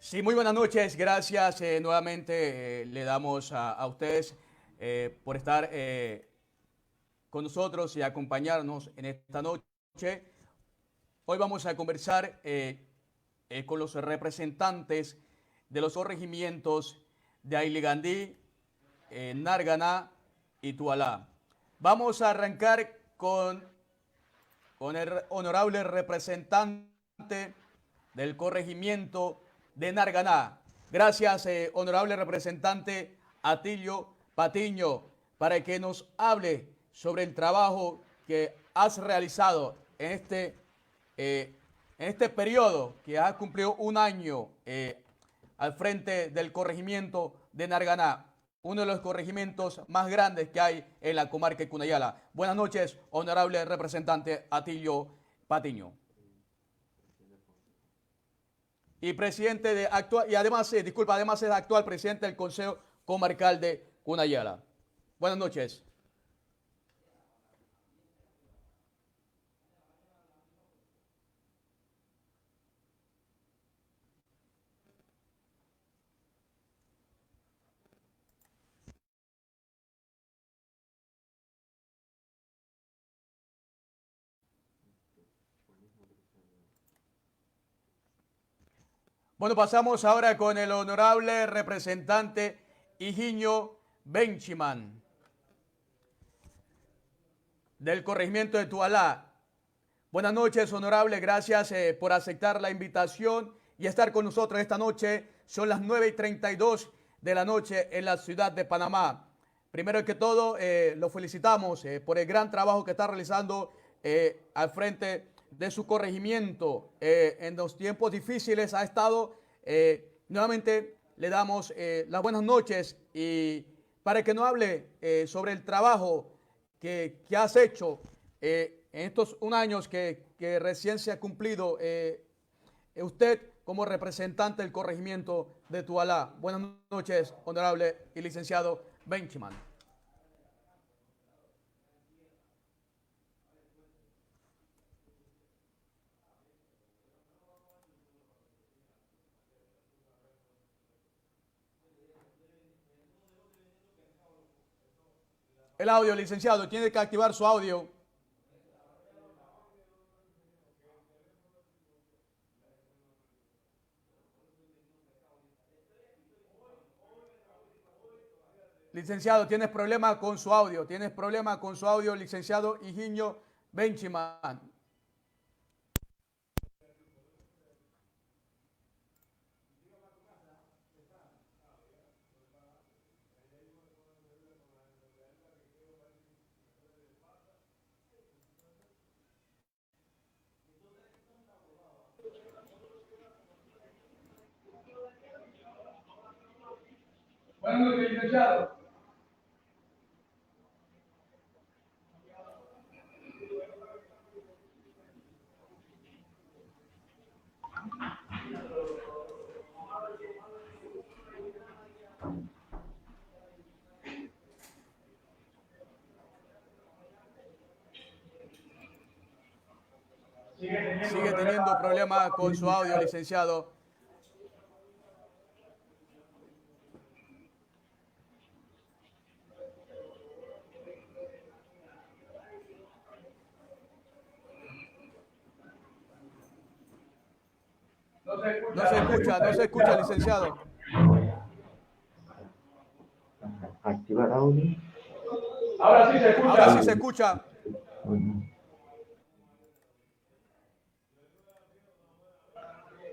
Sí, muy buenas noches. Gracias nuevamente. Le damos a ustedes por estar con nosotros y acompañarnos en esta noche. Hoy vamos a conversar con los representantes de los corregimientos de Ailigandí, Nárgana y Tualá. Vamos a arrancar con el honorable representante del corregimiento de Narganá. Gracias, honorable representante Atilio Patiño, para que nos hable sobre el trabajo que has realizado en este periodo que has cumplido un año al frente del corregimiento de Narganá, uno de los corregimientos más grandes que hay en la comarca de Cunayala. Buenas noches, honorable representante Atilio Patiño. Y presidente de actual, y además, disculpa, además es actual presidente del Consejo Comarcal de Cunayala. Buenas noches. Bueno, pasamos ahora con el honorable representante Higinio Benchiman, del corregimiento de Tualá. Buenas noches, honorable. Gracias por aceptar la invitación y estar con nosotros esta noche. Son las 9:32 de la noche en la ciudad de Panamá. Primero que todo, lo felicitamos por el gran trabajo que está realizando al frente de su corregimiento. En los tiempos difíciles ha estado. Nuevamente le damos las buenas noches y para que nos hable sobre el trabajo que has hecho en estos un años que recién se ha cumplido, usted como representante del corregimiento de Tualá. Buenas noches, honorable y licenciado Benchiman. El audio, licenciado, tiene que activar su audio. Licenciado, tienes problema con su audio. Tienes problema con su audio, licenciado Higinio Benchiman. Buenas noches, licenciado. Sigue teniendo problemas con su audio, licenciado. No se escucha, licenciado. Activar audio. Ahora sí se escucha. Ahora sí se escucha.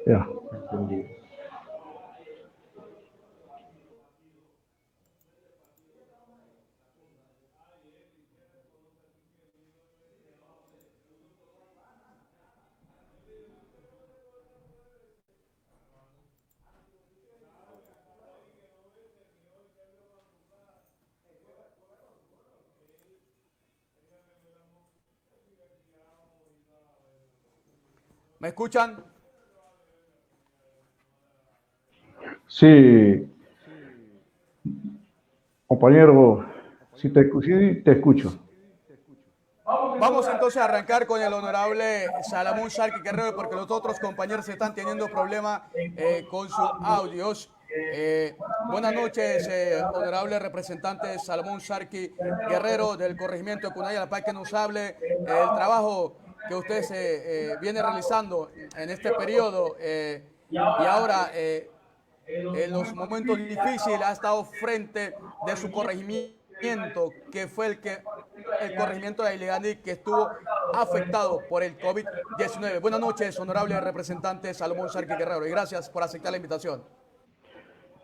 Ya, entendido. ¿Me escuchan? Sí, compañero, sí te escucho. Vamos entonces a arrancar con el honorable Salomón Sharky Guerrero, porque los otros compañeros están teniendo problemas con sus audios. Buenas noches, honorable representante Salomón Sharky Guerrero del corregimiento de Cunayala, para que nos hable el trabajo que usted se viene realizando en este periodo y ahora en los momentos difíciles ha estado frente de su corregimiento, que fue el corregimiento de Ailigandí, que estuvo afectado por el COVID-19. Buenas noches, honorable representante Salomón Sharky Guerrero, y gracias por aceptar la invitación.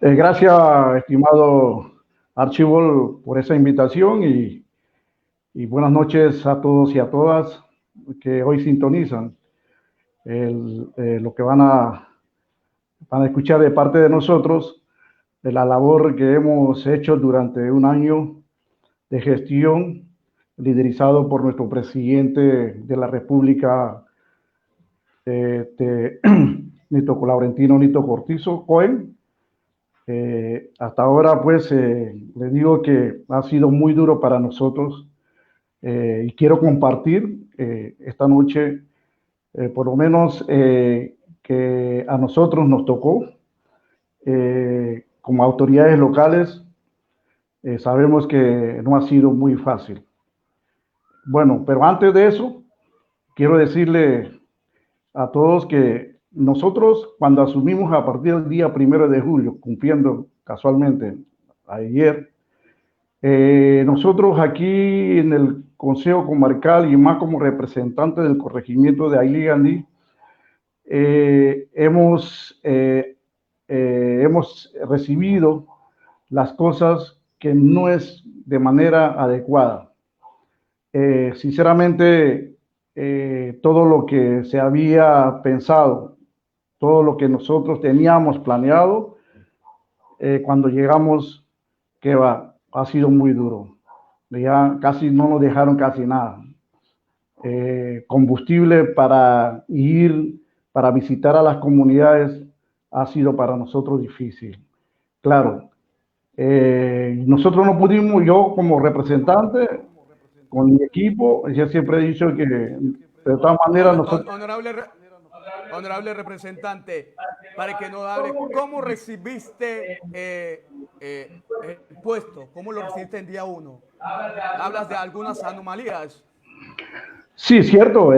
Gracias, estimado Archibald, por esa invitación y buenas noches a todos y a todas que hoy sintonizan lo que van a escuchar de parte de nosotros, de la labor que hemos hecho durante un año de gestión, liderizado por nuestro presidente de la República, Nito Laurentino Nito Cortizo Cohen. Hasta ahora, pues, les digo que ha sido muy duro para nosotros y quiero compartir esta noche, por lo menos, que a nosotros nos tocó como autoridades locales. Sabemos que no ha sido muy fácil. Bueno, pero antes de eso, quiero decirle a todos que nosotros, cuando asumimos a partir del día 1 de julio, cumpliendo casualmente ayer, nosotros aquí en el Consejo Comarcal y más como representante del corregimiento de Ailigandí, hemos recibido las cosas que no es de manera adecuada. Sinceramente, todo lo que se había pensado, todo lo que nosotros teníamos planeado, cuando llegamos, ha sido muy duro. Ya casi no nos dejaron casi nada. Combustible para ir, para visitar a las comunidades, ha sido para nosotros difícil. Claro, nosotros no pudimos, yo como representante, con mi equipo, yo siempre he dicho que de todas maneras nosotros... Honorable representante, para que nos hable, ¿cómo recibiste el puesto? ¿Cómo lo recibiste en día 1? Hablas de algunas anomalías. Sí, cierto,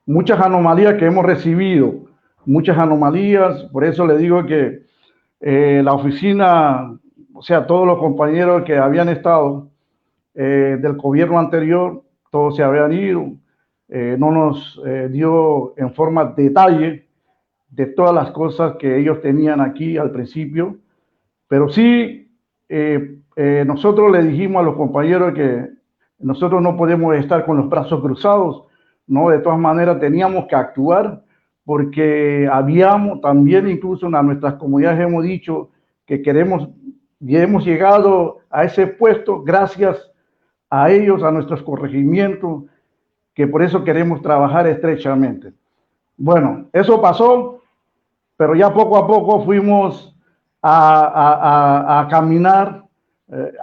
muchas anomalías que hemos recibido, muchas anomalías, por eso le digo que la oficina, o sea, todos los compañeros que habían estado del gobierno anterior, todos se habían ido, no nos dio en forma de detalle de todas las cosas que ellos tenían aquí al principio, pero sí nosotros le dijimos a los compañeros que nosotros no podemos estar con los brazos cruzados, ¿no? De todas maneras teníamos que actuar porque habíamos también, incluso en nuestras comunidades hemos dicho que queremos y hemos llegado a ese puesto gracias a ellos, a nuestros corregimientos, que por eso queremos trabajar estrechamente. Bueno, eso pasó, pero ya poco a poco fuimos a caminar,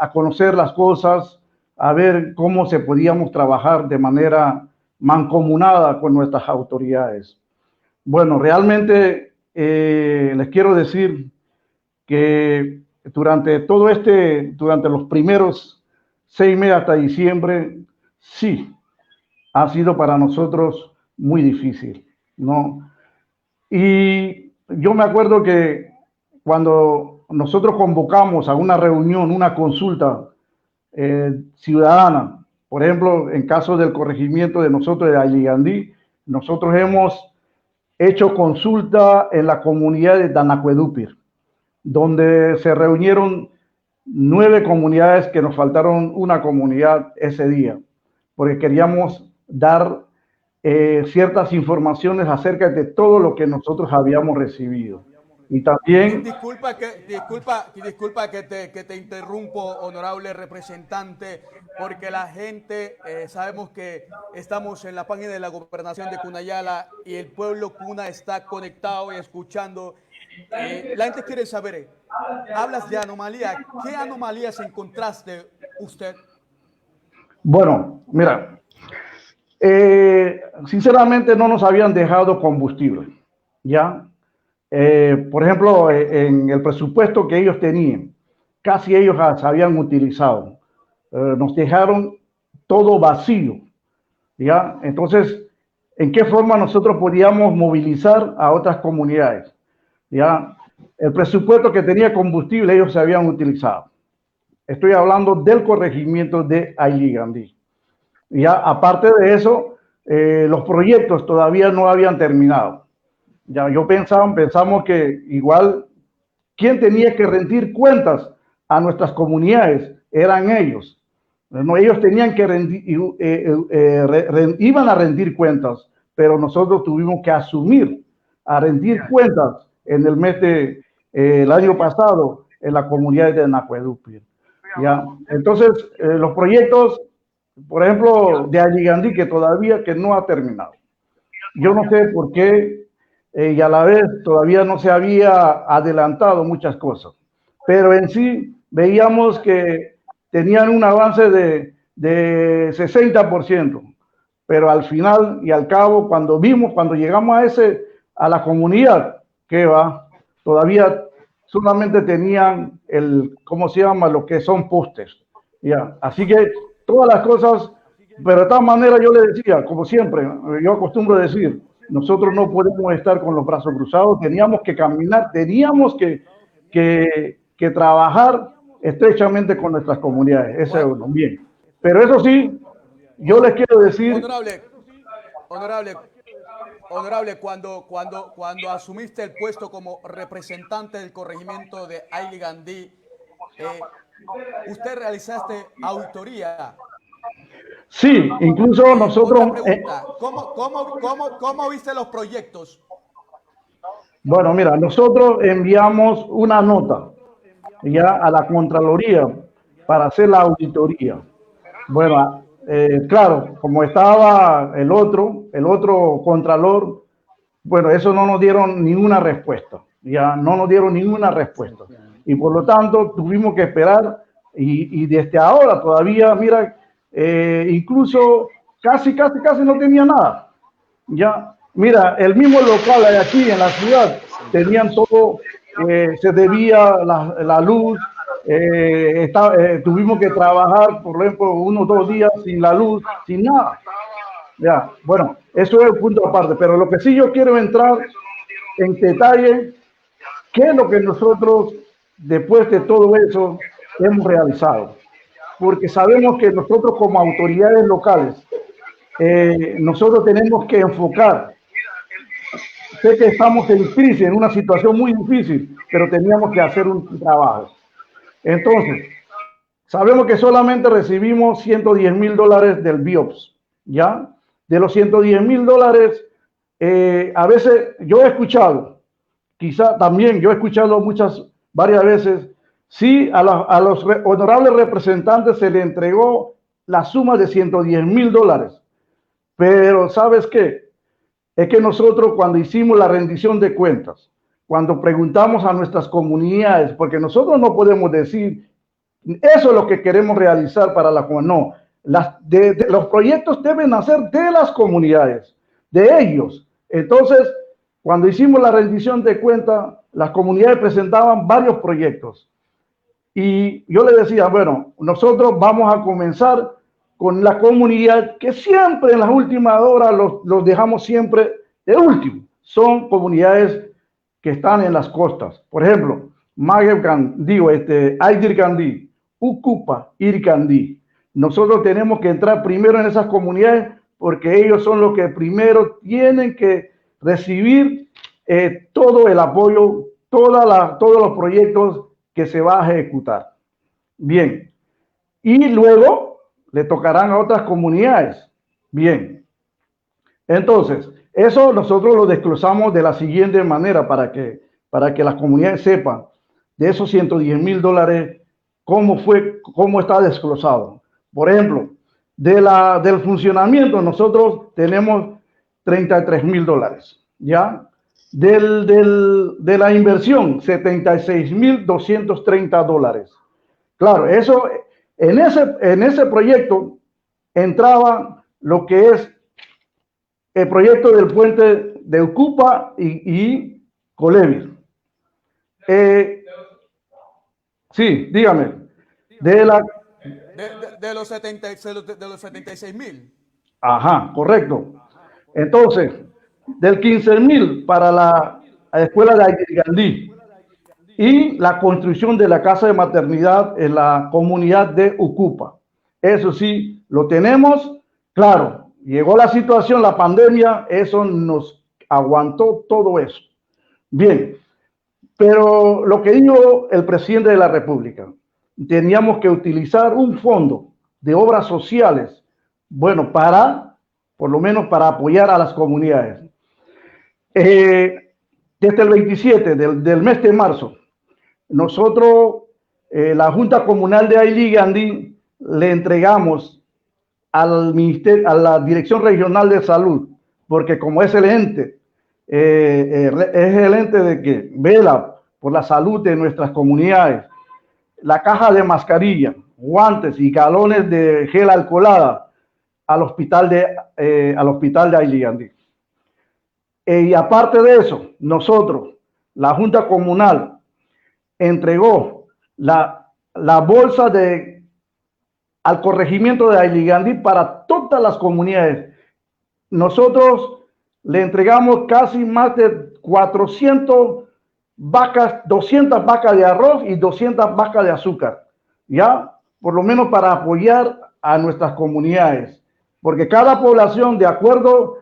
a conocer las cosas, a ver cómo se podíamos trabajar de manera mancomunada con nuestras autoridades. Bueno, realmente les quiero decir que durante los primeros 6 meses hasta diciembre, sí, ha sido para nosotros muy difícil, ¿no? Y yo me acuerdo que cuando nosotros convocamos a una reunión, una consulta ciudadana, por ejemplo, en caso del corregimiento de nosotros de Ailigandí, nosotros hemos hecho consulta en la comunidad de Danacuedupir, donde se reunieron 9 comunidades, que nos faltaron una comunidad ese día, porque queríamos dar ciertas informaciones acerca de todo lo que nosotros habíamos recibido. Y también... Disculpa que te interrumpo, honorable representante, porque la gente, sabemos que estamos en la página de la Gobernación de Cunayala y el pueblo Cuna está conectado y escuchando. La gente quiere saber, hablas de anomalía, ¿qué anomalías encontraste usted? Bueno, mira, Sinceramente no nos habían dejado combustible, ¿ya? Por ejemplo, en el presupuesto que ellos tenían, casi ellos se habían utilizado. Nos dejaron todo vacío, ¿ya? Entonces, ¿en qué forma nosotros podíamos movilizar a otras comunidades? ¿Ya? El presupuesto que tenía combustible ellos se habían utilizado. Estoy hablando del corregimiento de Ailigandí. Ya aparte de eso, los proyectos todavía no habían terminado. Ya pensamos que igual quien tenía que rendir cuentas a nuestras comunidades eran ellos. No, ellos tenían que iban a rendir cuentas, pero nosotros tuvimos que asumir a rendir cuentas en el mes de el año pasado en la comunidad de Nacuedupi. Ya, entonces los proyectos, por ejemplo, de Ailigandí, que todavía que no ha terminado. Yo no sé por qué y a la vez todavía no se había adelantado muchas cosas, pero en sí veíamos que tenían un avance de 60%, pero al final y al cabo, cuando llegamos a la comunidad, que va, todavía solamente tenían ¿cómo se llama? Lo que son postes. Ya, así que todas las cosas, pero de tal manera yo le decía, como siempre, yo acostumbro a decir, nosotros no podemos estar con los brazos cruzados, teníamos que caminar, teníamos que trabajar estrechamente con nuestras comunidades. Eso es uno, bien. Pero eso sí, yo les quiero decir... Honorable, cuando asumiste el puesto como representante del corregimiento de Ailigandí, usted realizaste auditoría. Sí, incluso nosotros... Otra pregunta, ¿cómo viste los proyectos? Bueno, mira, nosotros enviamos una nota ya a la Contraloría para hacer la auditoría. Bueno, claro, como estaba el otro Contralor, bueno, eso no nos dieron ninguna respuesta, ya no nos dieron ninguna respuesta. Y por lo tanto tuvimos que esperar y desde ahora todavía, mira, incluso casi no tenía nada. Ya, mira, el mismo local de aquí en la ciudad tenían todo, se debía la luz, tuvimos que trabajar, por ejemplo, 1 o 2 días sin la luz, sin nada. Ya, bueno, eso es el punto aparte, pero lo que sí yo quiero entrar en detalle, ¿qué es lo que nosotros, después de todo eso, hemos realizado? Porque sabemos que nosotros como autoridades locales, nosotros tenemos que enfocar. Sé que estamos en crisis, en una situación muy difícil, pero teníamos que hacer un trabajo. Entonces, sabemos que solamente recibimos $110,000 del BIOPS, ¿ya? De los $110,000, a veces yo he escuchado, quizá también yo he escuchado varias veces, sí, a los honorables representantes se le entregó la suma de $110,000, pero ¿sabes qué? Es que nosotros cuando hicimos la rendición de cuentas, cuando preguntamos a nuestras comunidades, porque nosotros no podemos decir, eso es lo que queremos realizar para la comunidad, no, los proyectos deben nacer de las comunidades, de ellos. Entonces, cuando hicimos la rendición de cuentas, las comunidades presentaban varios proyectos. Y yo le decía, bueno, nosotros vamos a comenzar con la comunidad que siempre en las últimas horas los dejamos siempre de último. Son comunidades que están en las costas. Por ejemplo, Ailigandí, Ucupa, Ircandí. Nosotros tenemos que entrar primero en esas comunidades porque ellos son los que primero tienen que recibir todo el apoyo, todos los proyectos que se va a ejecutar. Bien. Y luego le tocarán a otras comunidades. Bien. Entonces, eso nosotros lo desglosamos de la siguiente manera para que las comunidades sepan de esos $110,000 cómo está desglosado. Por ejemplo, del funcionamiento nosotros tenemos $33,000, ¿ya? De la inversión, $76,230. Claro, eso en ese proyecto entraba lo que es el proyecto del puente de Ucupa y Colevis. Sí, dígame. De los 76.000. Ajá, correcto. Entonces, del 15.000 para la escuela de Aguirre y la construcción de la casa de maternidad en la comunidad de Ucupa. Eso sí, lo tenemos, claro. Llegó la situación, la pandemia, eso nos aguantó todo eso. Bien, pero lo que dijo el presidente de la República, teníamos que utilizar un fondo de obras sociales, bueno, por lo menos para apoyar a las comunidades. Desde el 27 del mes de marzo, nosotros, la Junta Comunal de Ailí le entregamos al ministerio, a la Dirección Regional de Salud, porque como es el ente, es el ente de que vela por la salud de nuestras comunidades, la caja de mascarilla, guantes y galones de gel alcoholada al hospital de Ailí. Y aparte de eso, nosotros, la Junta Comunal, entregó la bolsa al corregimiento de Ailí para todas las comunidades. Nosotros le entregamos casi más de 400 vacas, 200 vacas de arroz y 200 vacas de azúcar, ya, por lo menos para apoyar a nuestras comunidades, porque cada población, de acuerdo,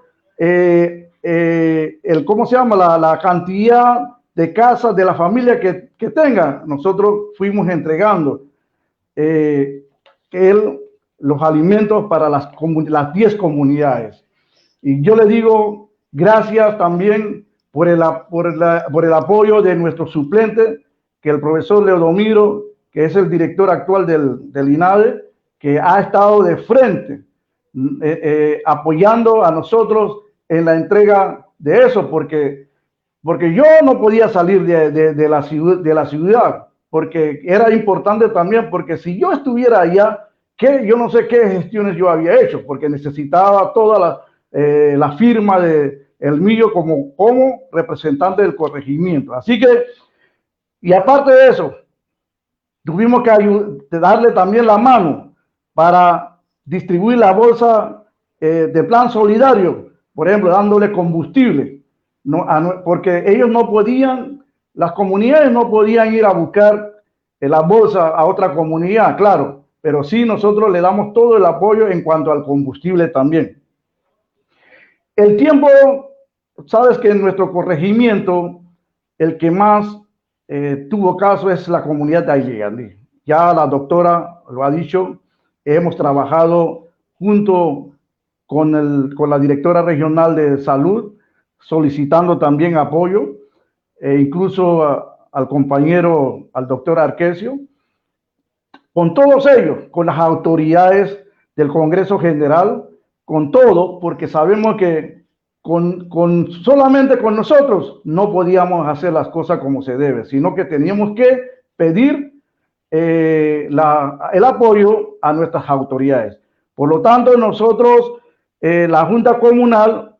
¿cómo se llama? La cantidad de casas de la familia que tenga, nosotros fuimos entregando los alimentos para las 10 comunidades. Y yo le digo gracias también por el apoyo de nuestro suplente, que el profesor Leodomiro, que es el director actual del INADE, que ha estado de frente apoyando a nosotros en la entrega de eso, porque yo no podía salir de la ciudad, porque era importante también, porque si yo estuviera allá, yo no sé qué gestiones yo había hecho, porque necesitaba toda la firma de el mío como representante del corregimiento. Así que, y aparte de eso, tuvimos que darle también la mano para distribuir la bolsa de plan solidario, por ejemplo, dándole combustible, porque ellos no podían, las comunidades no podían ir a buscar la bolsa a otra comunidad, claro, pero sí nosotros le damos todo el apoyo en cuanto al combustible también. El tiempo, sabes que en nuestro corregimiento, el que más tuvo caso es la comunidad de Ailí. Ya la doctora lo ha dicho, hemos trabajado junto con la directora regional de salud, solicitando también apoyo, incluso al compañero, al doctor Arquesio, con todos ellos, con las autoridades del Congreso General, con todo, porque sabemos que solamente con nosotros no podíamos hacer las cosas como se debe, sino que teníamos que pedir el apoyo a nuestras autoridades. Por lo tanto, nosotros, la Junta Comunal,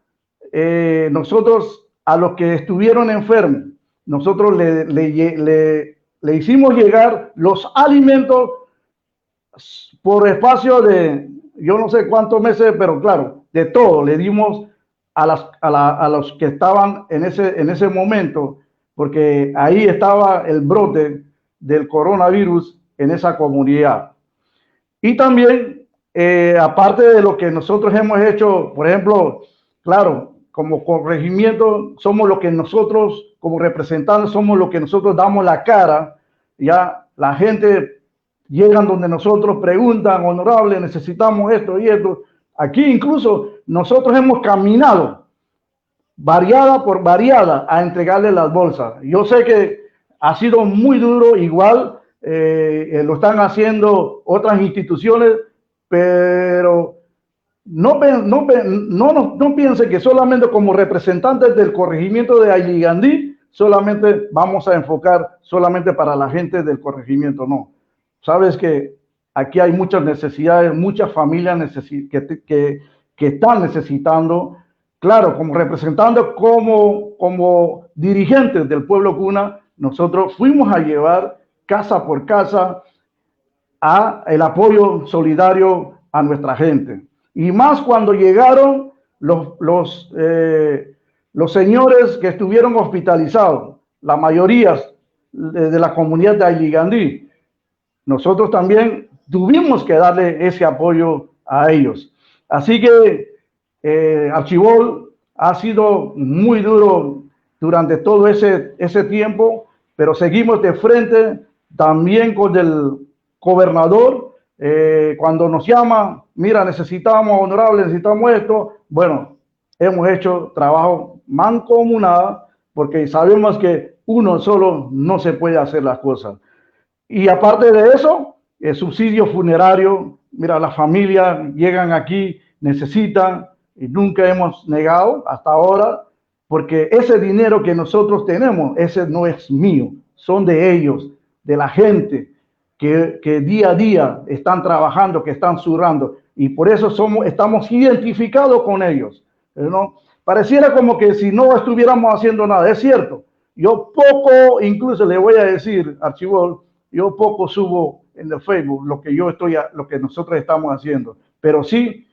nosotros a los que estuvieron enfermos, nosotros le hicimos llegar los alimentos por espacio de, yo no sé cuántos meses, pero claro, de todo, le dimos a los que estaban en ese momento, porque ahí estaba el brote del coronavirus en esa comunidad. Y también, aparte de lo que nosotros hemos hecho, por ejemplo, claro, como corregimiento, somos lo que nosotros, como representantes, somos lo que nosotros damos la cara, ya la gente llegan donde nosotros, preguntan, honorable, necesitamos esto y esto. Aquí incluso nosotros hemos caminado variada por variada a entregarle las bolsas. Yo sé que ha sido muy duro, igual lo están haciendo otras instituciones, pero no piensen que solamente como representantes del corregimiento de Ailí solamente vamos a enfocar solamente para la gente del corregimiento, no. Sabes que aquí hay muchas necesidades, muchas familias que están necesitando. claro, como representando como dirigentes del pueblo cuna, nosotros fuimos a llevar casa por casa el apoyo solidario a nuestra gente. Y más cuando llegaron los señores que estuvieron hospitalizados, la mayoría de la comunidad de Ayligandí. Nosotros también tuvimos que darle ese apoyo a ellos. Así que Archibol ha sido muy duro durante todo ese tiempo, pero seguimos de frente también con el gobernador. Cuando nos llama, mira, necesitamos, honorable, necesitamos esto, bueno, hemos hecho trabajo mancomunado porque sabemos que uno solo no se puede hacer las cosas. Y aparte de eso, el subsidio funerario, mira, las familias llegan aquí, necesitan, y nunca hemos negado hasta ahora, porque ese dinero que nosotros tenemos, ese no es mío, son de ellos, de la gente que día a día están trabajando, que están zurrando, y por eso estamos identificados con ellos, ¿no? Pareciera como que si no estuviéramos haciendo nada, es cierto. Yo poco, incluso le voy a decir, Archibol, yo poco subo en el Facebook lo que nosotros estamos haciendo, pero sí,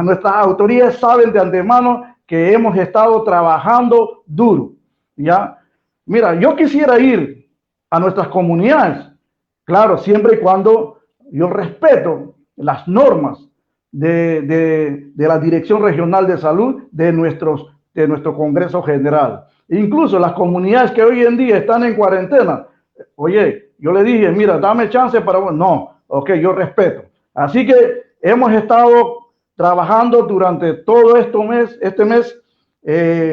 nuestras autoridades saben de antemano que hemos estado trabajando duro, ¿ya? Mira, yo quisiera ir a nuestras comunidades, claro, siempre y cuando yo respeto las normas de la Dirección Regional de Salud de nuestro Congreso General. Incluso las comunidades que hoy en día están en cuarentena, oye, yo le dije, mira, dame chance para... No, ok, yo respeto. Así que hemos estado trabajando durante todo este mes,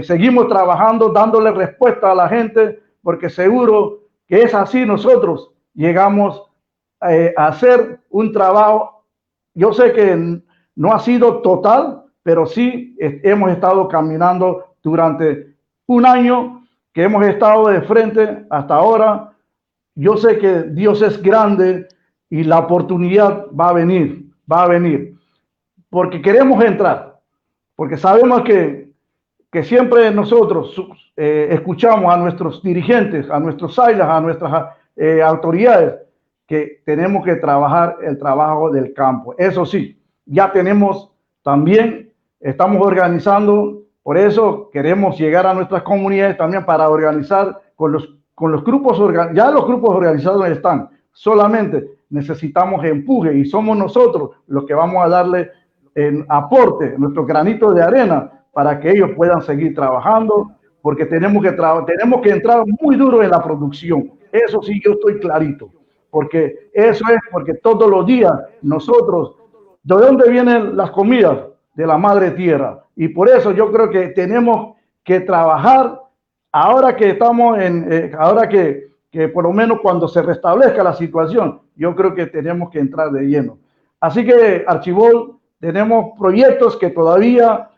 seguimos trabajando, dándole respuesta a la gente, porque seguro que es así nosotros llegamos a hacer un trabajo. Yo sé que no ha sido total, pero sí hemos estado caminando durante un año que hemos estado de frente hasta ahora. Yo sé que Dios es grande y la oportunidad va a venir, porque queremos entrar, porque sabemos que siempre nosotros escuchamos a nuestros dirigentes, a nuestros sailas, a nuestras autoridades, que tenemos que trabajar el trabajo del campo. Eso sí, ya estamos organizando, por eso queremos llegar a nuestras comunidades también para organizar con los grupos, ya los grupos organizados están, solamente necesitamos empuje y somos nosotros los que vamos a darle aporte, nuestro granito de arena para que ellos puedan seguir trabajando, porque tenemos que entrar muy duro en la producción. Eso sí, yo estoy clarito, porque eso es porque todos los días nosotros, ¿de dónde vienen las comidas? De la madre tierra. Y por eso yo creo que tenemos que trabajar ahora que estamos ahora que por lo menos cuando se restablezca la situación, yo creo que tenemos que entrar de lleno. Así que, Archibol, tenemos proyectos que todavía,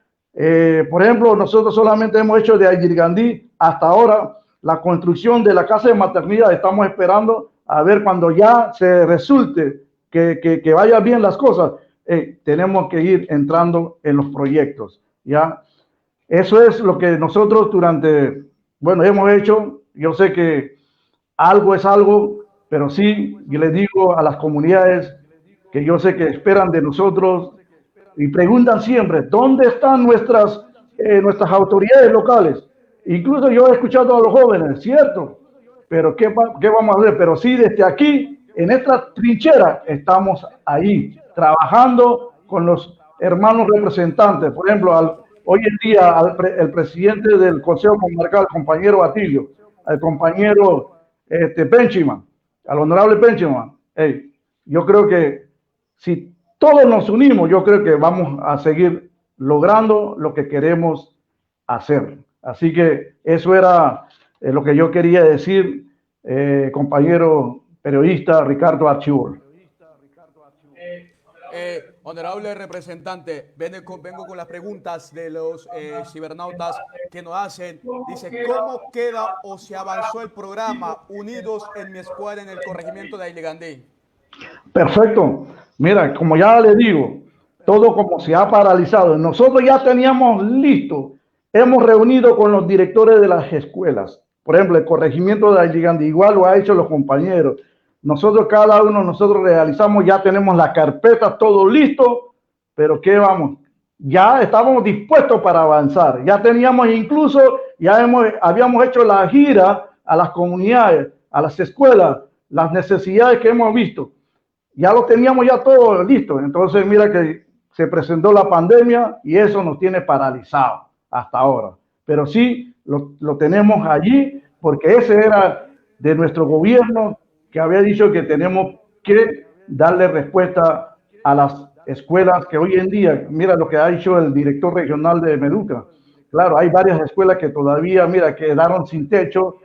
por ejemplo, nosotros solamente hemos hecho de Ayligandí hasta ahora la construcción de la casa de maternidad. Estamos esperando a ver cuando ya se resulte que vayan bien las cosas. Tenemos que ir entrando en los proyectos, ¿ya? Eso es lo que nosotros hemos hecho. Yo sé que algo es algo, pero sí, yo les digo a las comunidades que yo sé que esperan de nosotros y preguntan siempre, ¿dónde están nuestras autoridades locales? Incluso yo he escuchado a los jóvenes, ¿cierto? Pero ¿qué vamos a hacer? Pero sí, desde aquí, en esta trinchera, estamos ahí, trabajando con los hermanos representantes. Por ejemplo, hoy en día, el presidente del Consejo Comarcal, el compañero Atilio, al compañero Penchiman, al honorable Penchiman, yo creo que si todos nos unimos, yo creo que vamos a seguir logrando lo que queremos hacer. Así que eso era lo que yo quería decir, compañero periodista Ricardo Archibol. Honorable representante, vengo con las preguntas de los cibernautas que nos hacen. Dice, ¿cómo queda o se avanzó el programa Unidos en mi Escuadra en el corregimiento de Ayligandí? Perfecto. Mira, como ya le digo, todo como se ha paralizado. Nosotros ya teníamos listo hemos reunido con los directores de las escuelas. Por ejemplo, el corregimiento de Alligandí, igual lo ha hecho los compañeros. Nosotros, cada uno, nosotros realizamos, ya tenemos la carpeta, todo listo, pero ¿qué vamos? Ya estábamos dispuestos para avanzar. Ya teníamos incluso, habíamos hecho la gira a las comunidades, a las escuelas, las necesidades que hemos visto. Ya lo teníamos ya todo listo. Entonces, mira que se presentó la pandemia y eso nos tiene paralizado hasta ahora. Pero sí, lo tenemos allí porque ese era de nuestro gobierno que había dicho que tenemos que darle respuesta a las escuelas que hoy en día, mira lo que ha dicho el director regional de Meduca. Claro, hay varias escuelas que todavía, mira, quedaron sin techo.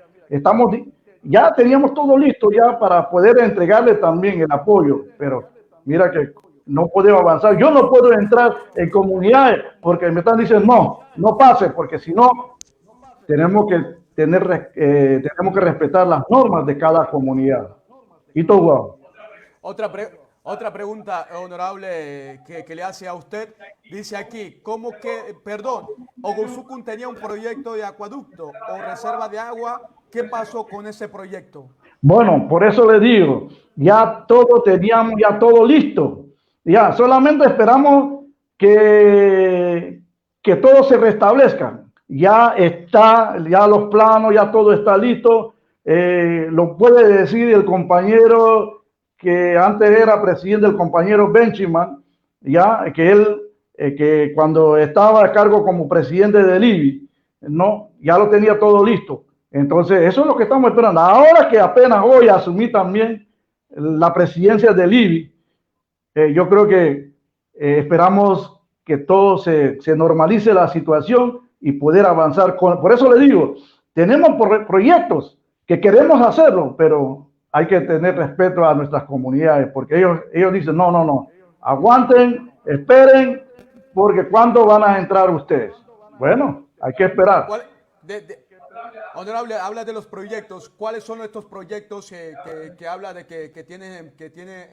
Ya teníamos todo listo ya para poder entregarle también el apoyo, pero mira que no podemos avanzar. Yo no puedo entrar en comunidades porque me están diciendo no pase, porque si no tenemos que respetar las normas de cada comunidad. Y todo. Otra pregunta, honorable, que le hace a usted. Dice aquí, ¿cómo que, perdón, Ogosucun tenía un proyecto de acueducto o reserva de agua? ¿Qué pasó con ese proyecto? Bueno, por eso le digo, ya teníamos ya todo listo. Ya, solamente esperamos que todo se restablezca. Ya está, ya los planos, ya todo está listo. Lo puede decir el compañero que antes era presidente, el compañero Benchiman, ya que él, que cuando estaba a cargo como presidente del IBI, no, ya lo tenía todo listo. Entonces, eso es lo que estamos esperando. Ahora que apenas hoy asumí también la presidencia del IBI, yo creo que esperamos que todo se normalice la situación y poder avanzar. Por eso le digo, tenemos proyectos que queremos hacerlo, pero hay que tener respeto a nuestras comunidades, porque ellos dicen, no, aguanten, esperen, porque ¿cuándo van a entrar ustedes? Bueno, hay que esperar. Honorable, habla de los proyectos. ¿Cuáles son estos proyectos que habla de que tiene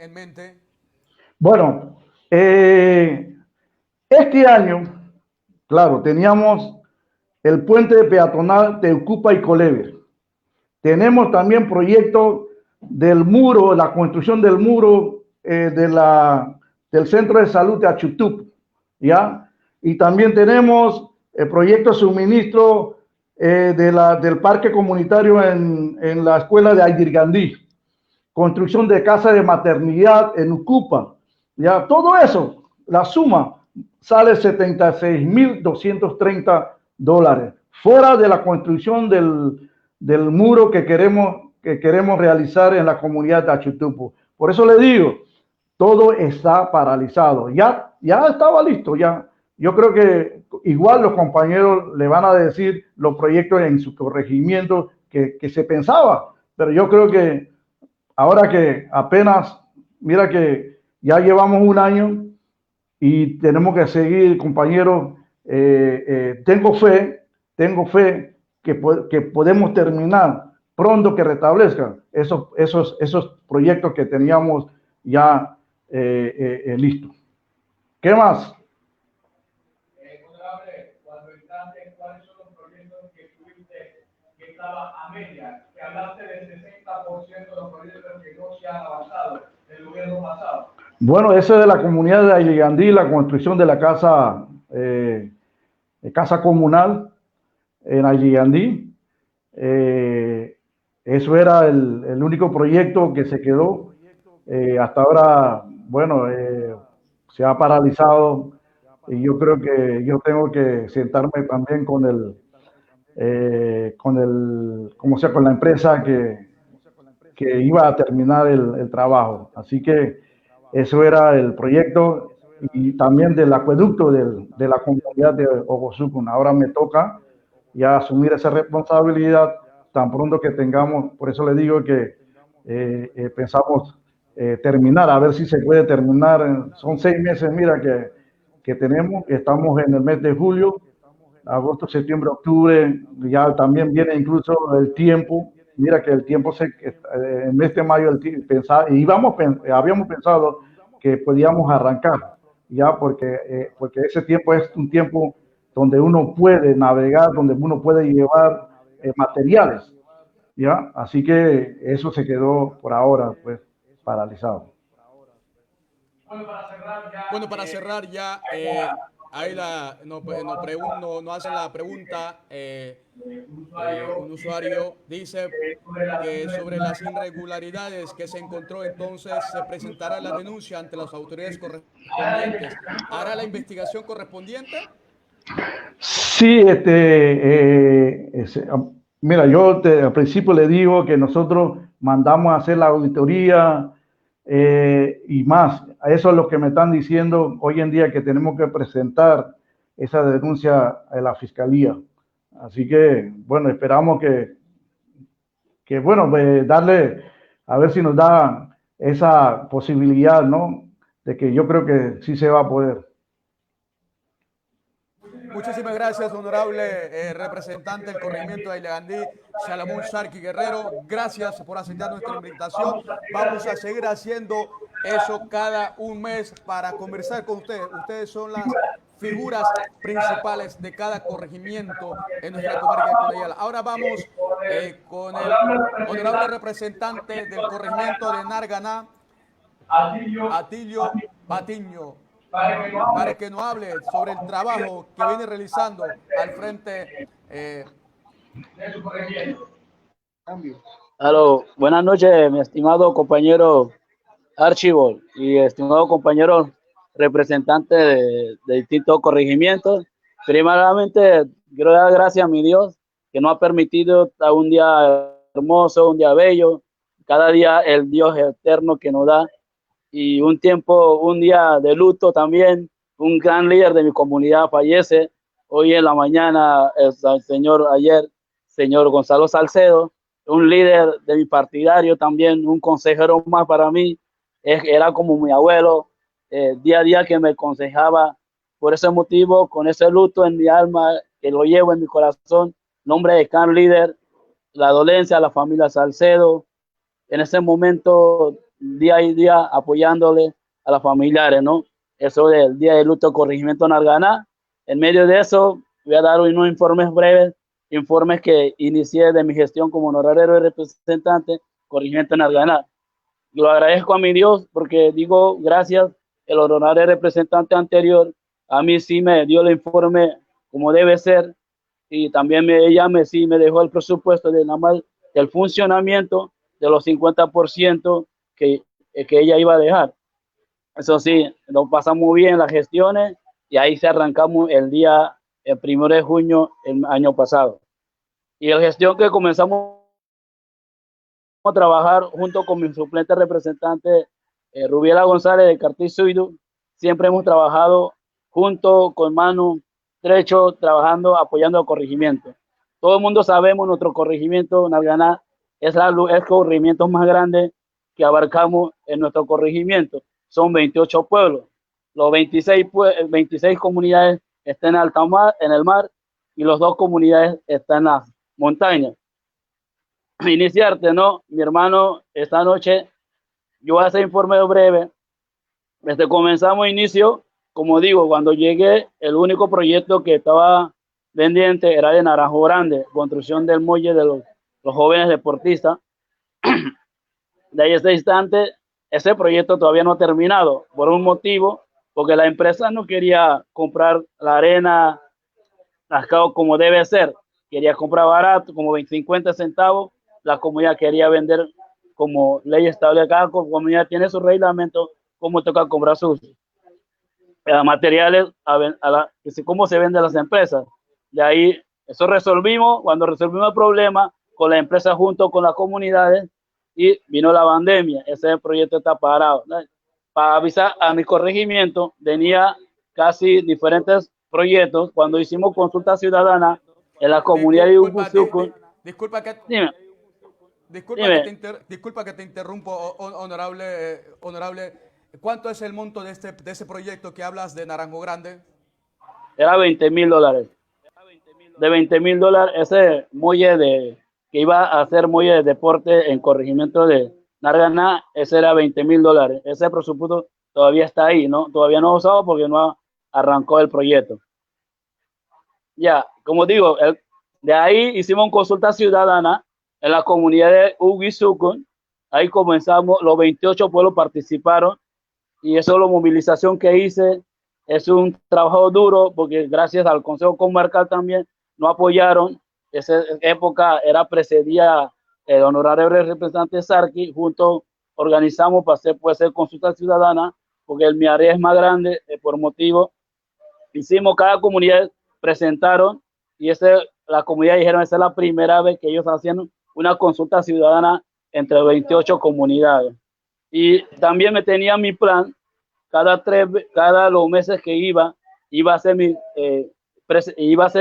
en mente? Bueno, este año, claro, teníamos el puente peatonal de Ucupa y Colever. Tenemos también proyectos del muro, la construcción del muro del centro de salud de Achutup, ¿ya? Y también tenemos el proyecto de suministro del parque comunitario en la escuela de Aydirgandí, construcción de casa de maternidad en Ucupa, ¿ya? Todo eso, la suma sale $76,230, fuera de la construcción del muro que queremos realizar en la comunidad de Achutupu. Por eso le digo, todo está paralizado. Ya estaba listo, ya. Yo creo que igual los compañeros le van a decir los proyectos en su corregimiento que se pensaba, pero yo creo que ahora que apenas, mira que ya llevamos un año y tenemos que seguir, compañeros. Tengo fe que podemos terminar pronto, que restablezcan esos proyectos que teníamos ya listos. ¿Qué más? Honorable, cuando entraste, ¿cuáles son los proyectos que tuviste que estaba a media? Que hablaste del 60% de los proyectos que no se han avanzado del gobierno pasado. Bueno, ese de la comunidad de Ayligandí, la construcción de la casa comunal en Ayligandí. Eso era el único proyecto que se quedó. Hasta ahora, bueno, se ha paralizado y yo creo que yo tengo que sentarme también con la empresa que iba a terminar el trabajo. Así que eso era el proyecto y también del acueducto de la comunidad de Ogosucun. Ahora me toca ya asumir esa responsabilidad tan pronto que tengamos. Por eso le digo que pensamos terminar, a ver si se puede terminar. Son 6 meses, mira, que tenemos. Estamos en el mes de julio, agosto, septiembre, octubre. Ya también viene incluso el tiempo. Mira que el tiempo, en mes de mayo, habíamos pensado que podíamos arrancar, ya porque ese tiempo es un tiempo donde uno puede navegar, donde uno puede llevar materiales, ¿ya? Así que eso se quedó por ahora, pues, paralizado. Bueno, para cerrar ya, ahí nos hacen la pregunta, un usuario dice que sobre las irregularidades que se encontró, entonces se presentará la denuncia ante las autoridades correspondientes. ¿Hará la investigación correspondiente? Sí, mira, al principio le digo que nosotros mandamos a hacer la auditoría y más. A eso es lo que me están diciendo hoy en día, que tenemos que presentar esa denuncia a la fiscalía. Así que, bueno, esperamos bueno, darle, a ver si nos da esa posibilidad, ¿no? De que yo creo que sí se va a poder. Muchísimas gracias, honorable representante del corregimiento de Ailegandí, Salamón Sarqui Guerrero. Gracias por aceptar nuestra invitación. Vamos a seguir haciendo eso cada un mes para conversar con ustedes. Ustedes son las figuras principales de cada corregimiento en nuestra comarca de Cunayala. Ahora vamos con el honorable representante del corregimiento de Narganá, Atilio Patiño, para que nos hable sobre el trabajo que viene realizando al frente de su corregimiento. Aló, buenas noches, mi estimado compañero Archibald y estimado compañero representante de distintos corregimientos. Primeramente, quiero dar gracias a mi Dios que nos ha permitido un día hermoso, un día bello, cada día el Dios eterno que nos da, y un día de luto también. Un gran líder de mi comunidad fallece hoy en la mañana, señor Gonzalo Salcedo, un líder de mi partidario también, un consejero más para mí, era como mi abuelo, día a día que me aconsejaba. Por ese motivo, con ese luto en mi alma, que lo llevo en mi corazón, nombre de can líder, la dolencia a la familia Salcedo, en ese momento, día a día, apoyándole a los familiares, ¿no? Eso del día de luto corregimiento Narganá. En medio de eso, voy a dar unos informes breves, informes que inicié de mi gestión como honorario representante corregimiento Narganá. Lo agradezco a mi Dios porque digo gracias. El honorario representante anterior a mí sí me dio el informe como debe ser, y también ella sí me dejó el presupuesto de nada más del funcionamiento de los 50% que ella iba a dejar. Eso sí, nos pasamos bien las gestiones y ahí se arrancamos el 1 de junio el año pasado. Y la gestión que comenzamos a trabajar junto con mi suplente representante Rubiela González de Cartiz Suidu, siempre hemos trabajado junto con mano derecho, trabajando, apoyando al corregimiento. Todo el mundo sabemos, nuestro corregimiento Narganá es el corregimiento más grande que abarcamos en nuestro corregimiento. Son 28 pueblos. Los 26 comunidades están en alta mar, en el mar, y las 2 comunidades están en las montañas. Iniciarte, ¿no? Mi hermano, esta noche yo voy a hacer informe breve. Comenzamos inicio, como digo, cuando llegué, el único proyecto que estaba pendiente era de Naranjo Grande, construcción del muelle de los jóvenes deportistas. De ahí este instante, ese proyecto todavía no ha terminado, por un motivo, porque la empresa no quería comprar la arena como debe ser, quería comprar barato, como 50 centavos, la comunidad quería vender como ley estable. Cada comunidad tiene su reglamento, cómo toca comprar sus materiales, cómo se venden las empresas. De ahí, eso resolvimos, cuando resolvimos el problema con la empresa junto con las comunidades, y vino la pandemia. Ese proyecto está parado, ¿no? Para avisar a mi corregimiento, tenía casi diferentes proyectos. Cuando hicimos consulta ciudadana en la comunidad de Ubusuco. Disculpa que te interrumpo, honorable. ¿Cuánto es el monto de ese proyecto que hablas de Naranjo Grande? Era $20,000. De $20,000, ese muelle que iba a hacer muelle de deporte en corregimiento de Narganá, ese era $20,000. Ese presupuesto todavía está ahí, ¿no? Todavía no usado porque no arrancó el proyecto. Ya, como digo, de ahí hicimos una consulta ciudadana en la comunidad de Uguisucun. Ahí comenzamos, los 28 pueblos participaron y eso es la movilización que hice. Es un trabajo duro porque gracias al Consejo Comarcal también nos apoyaron. Esa época era precedía el honorable representante Sarki. Juntos organizamos para hacer consulta ciudadana porque el Miaré es más grande por motivo. Hicimos, cada comunidad presentaron y la comunidad dijeron esa es la primera vez que ellos hacían una consulta ciudadana entre 28 comunidades. Y también me tenía mi plan, cada los meses que iba a hacer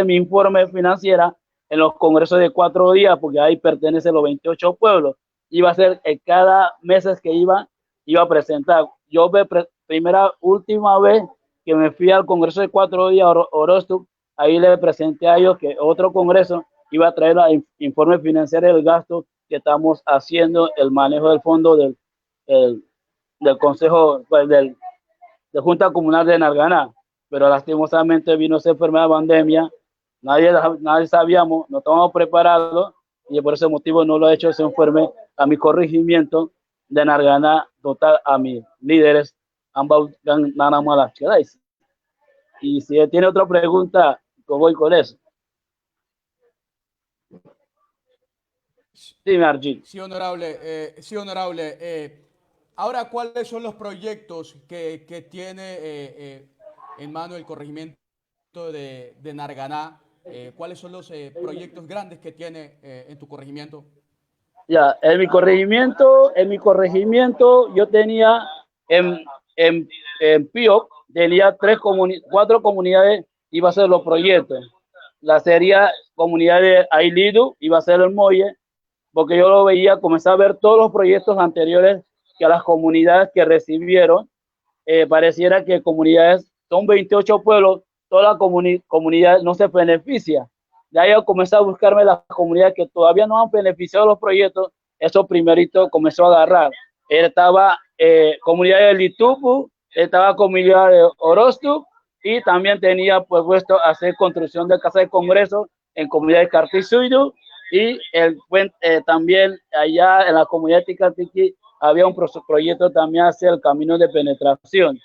mi informe financiera en los congresos de 4 días, porque ahí pertenecen los 28 pueblos. Iba a ser cada meses que iba a presentar. Yo última vez que me fui al congreso de 4 días, Orozco, ahí le presenté a ellos que otro congreso iba a traer el informe financiero del gasto que estamos haciendo, el manejo del fondo del Consejo, pues, de Junta Comunal de Narganá. Pero lastimosamente vino esa enfermedad de pandemia, nadie sabíamos, no estábamos preparados y por ese motivo no lo he hecho ese informe a mi corregimiento de Narganá, total a mis líderes, ambos nada más las quedáis. Y si tiene otra pregunta, pues voy con eso. Sí, Margin. Sí, honorable. Ahora, ¿cuáles son los proyectos que tiene en mano el corregimiento de Narganá? ¿Cuáles son los proyectos grandes que tiene en tu corregimiento? Ya, en mi corregimiento yo tenía en Pío, tenía 4 comunidades, iba a ser los proyectos. La sería comunidad de Ailidu, iba a ser el Molle, porque yo lo veía, comencé a ver todos los proyectos anteriores que a las comunidades que recibieron, pareciera que comunidades, son 28 pueblos, toda la comunidad no se beneficia. De ahí yo comencé a buscarme las comunidades que todavía no han beneficiado los proyectos, eso primerito comenzó a agarrar. Estaba comunidad de Litupu, estaba comunidad de Orozco y también tenía pues puesto a hacer construcción de casa de congreso en comunidad de Cartisuyu y también allá en la comunidad de Ticatiqui había un proyecto también hacia el camino de penetración.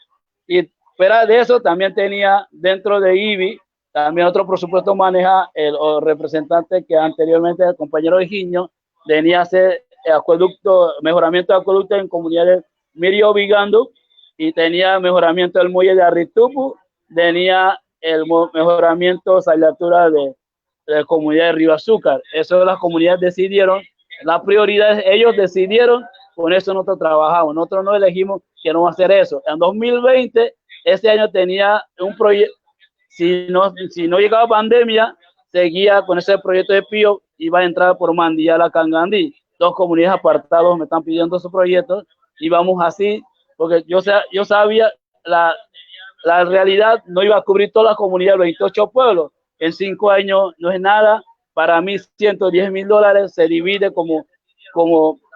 Y fuera de eso también tenía dentro de IBI también otro presupuesto maneja el representante que anteriormente el compañero Higinio venía a hacer mejoramiento de acueducto en comunidades Mirio Vigando y tenía mejoramiento del muelle de Arritupu, tenía el mejoramiento salatura de la comunidad de Río Azúcar. Eso las comunidades decidieron, la prioridad ellos decidieron, con eso nosotros trabajamos, nosotros no elegimos que no va a hacer eso. En 2020, este año tenía un proyecto, si no llegaba pandemia, seguía con ese proyecto de Pío, iba a entrar por Mandía a Cangandí. 2 comunidades apartadas me están pidiendo esos proyectos y vamos así, porque yo sabía la realidad no iba a cubrir toda la comunidad, los 28 pueblos. En 5 años no es nada. Para mí, $110,000 se divide como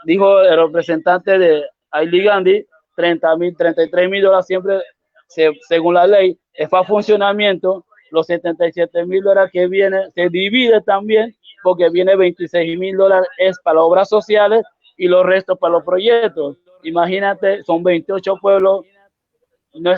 dijo el representante de Aili Gandhi, $33,000 siempre, según la ley, es para funcionamiento. Los $77,000 que viene se divide también porque viene $26,000 es para las obras sociales y los restos para los proyectos. Imagínate, son 28 pueblos, no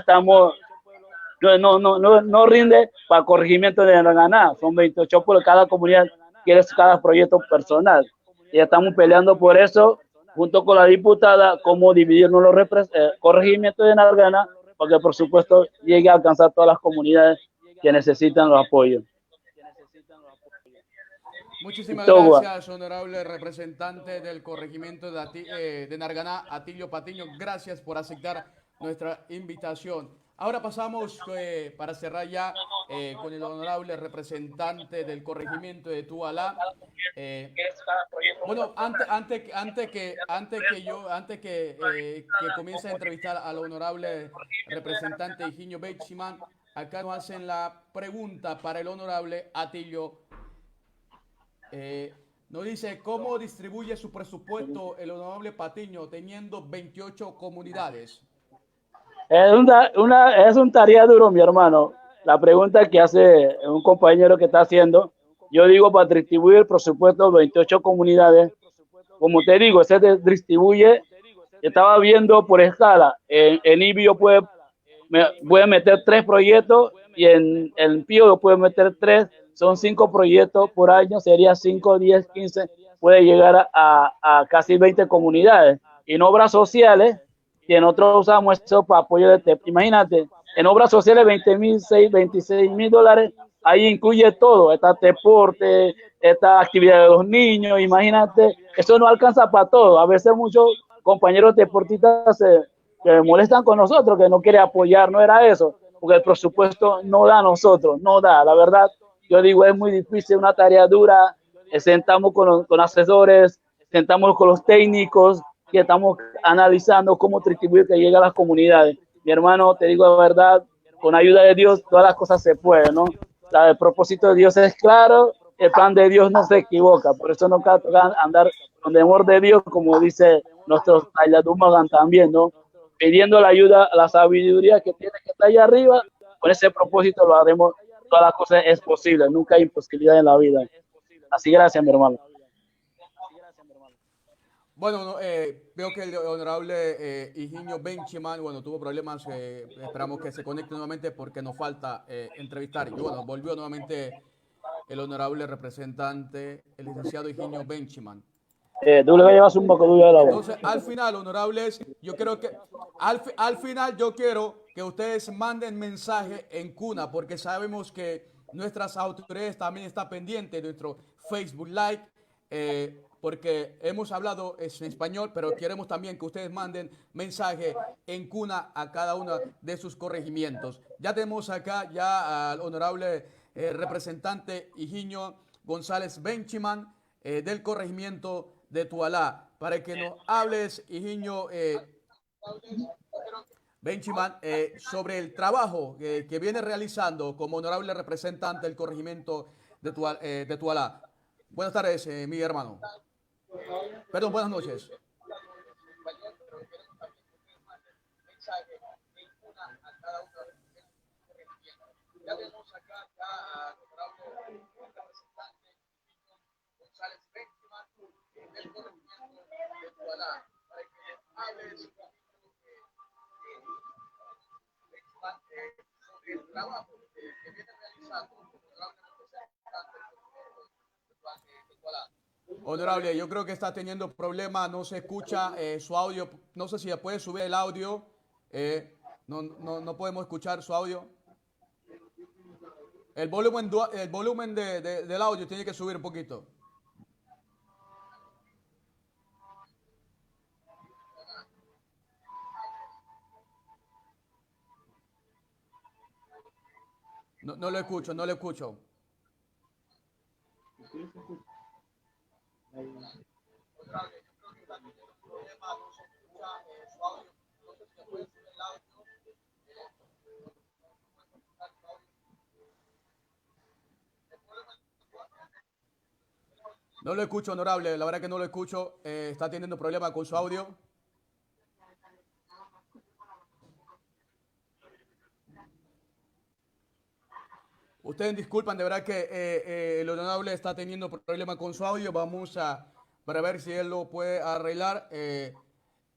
rinde para corregimiento de Narganá, son 28 pueblos, cada comunidad quiere cada proyecto personal. Y estamos peleando por eso, junto con la diputada, cómo dividirnos los corregimientos de Narganá, para que por supuesto llegue a alcanzar todas las comunidades que necesitan los apoyos. Muchísimas gracias, honorable representante del corregimiento de Narganá, Atilio Patiño. Gracias por aceptar nuestra invitación. Ahora pasamos para cerrar ya con el honorable representante del corregimiento de Tualá. Bueno, antes que comience a entrevistar al honorable representante Higinio Bechiman, acá nos hacen la pregunta para el honorable Atilio. Nos dice, ¿cómo distribuye su presupuesto el honorable Patiño teniendo 28 comunidades? Es un tarea duro, mi hermano. la pregunta que hace un compañero que está haciendo, yo digo para distribuir el presupuesto de 28 comunidades, como te digo, se distribuye, estaba viendo por escala, en IBI voy a meter 3 proyectos y en Pío puedo meter 3, son 5 proyectos por año, sería 5, 10, 15, puede llegar a casi 20 comunidades. Y en obras sociales, que nosotros usamos eso para apoyo de TEP. Imagínate, en obras sociales 26 mil dólares, ahí incluye todo, está deporte, esta actividad de los niños, imagínate, eso no alcanza para todo. A veces muchos compañeros deportistas que molestan con nosotros, que no quiere apoyar, no era eso, porque el presupuesto no da a nosotros, no da, la verdad, yo digo, es muy difícil, una tarea dura, sentamos con asesores, sentamos con los técnicos, que estamos analizando cómo distribuir que llegue a las comunidades. Mi hermano, te digo la verdad, con ayuda de Dios, todas las cosas se pueden, ¿no? El propósito de Dios es claro, el plan de Dios no se equivoca, por eso no toca andar con temor de Dios, como dice nuestros Ayladumagan también, ¿no? Pidiendo la ayuda, la sabiduría que tiene que estar allá arriba, con ese propósito lo haremos, todas las cosas es posible, nunca hay imposibilidad en la vida. Así, gracias, mi hermano. Bueno, veo que el honorable Higinio Benchiman, bueno, tuvo problemas, esperamos que se conecte nuevamente porque nos falta entrevistar. Y bueno, volvió nuevamente el honorable representante, el licenciado Higinio Benchiman. Tú le llevas un poco de la voz. Entonces, al final, honorables, yo creo que, al final yo quiero que ustedes manden mensaje en cuna, porque sabemos que nuestras autoridades también están pendientes de nuestro Facebook Live, porque hemos hablado en español, pero queremos también que ustedes manden mensaje en cuna a cada uno de sus corregimientos. Ya tenemos acá ya al honorable representante Higinio González Benchiman del corregimiento de Tualá, para que nos hables, Higinio Benchiman, sobre el trabajo que viene realizando como honorable representante del corregimiento de Tualá. Buenas tardes, mi hermano. Perdón, buenas noches. Ya tenemos acá al honorable representante González Benchiman del corregimiento de Tualá, para que nos hables sobre el trabajo que viene realizando como honorable representante del corregimiento de Tualá. Honorable, yo creo que está teniendo problemas, no se escucha su audio, no sé si puede subir el audio, no podemos escuchar su audio. El volumen del audio tiene que subir un poquito. No lo escucho, no lo escucho. No lo escucho, honorable, la verdad que no lo escucho. Está teniendo problemas con su audio. Ustedes disculpan, de verdad que el honorable está teniendo problemas con su audio. Vamos para ver si él lo puede arreglar,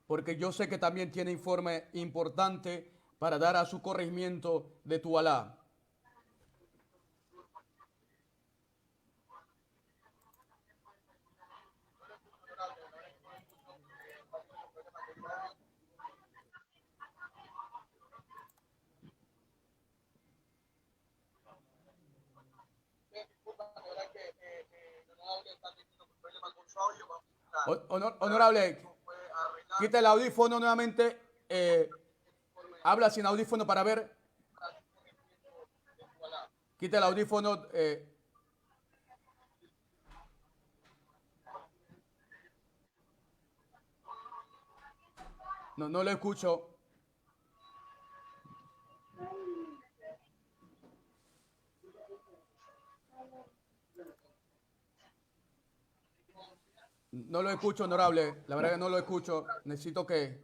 porque yo sé que también tiene informe importante para dar a su corregimiento de Tualá. Honorable, quita el audífono nuevamente. Habla sin audífono para ver. Quita el audífono. No lo escucho. No lo escucho, honorable. La verdad que no lo escucho. Necesito que...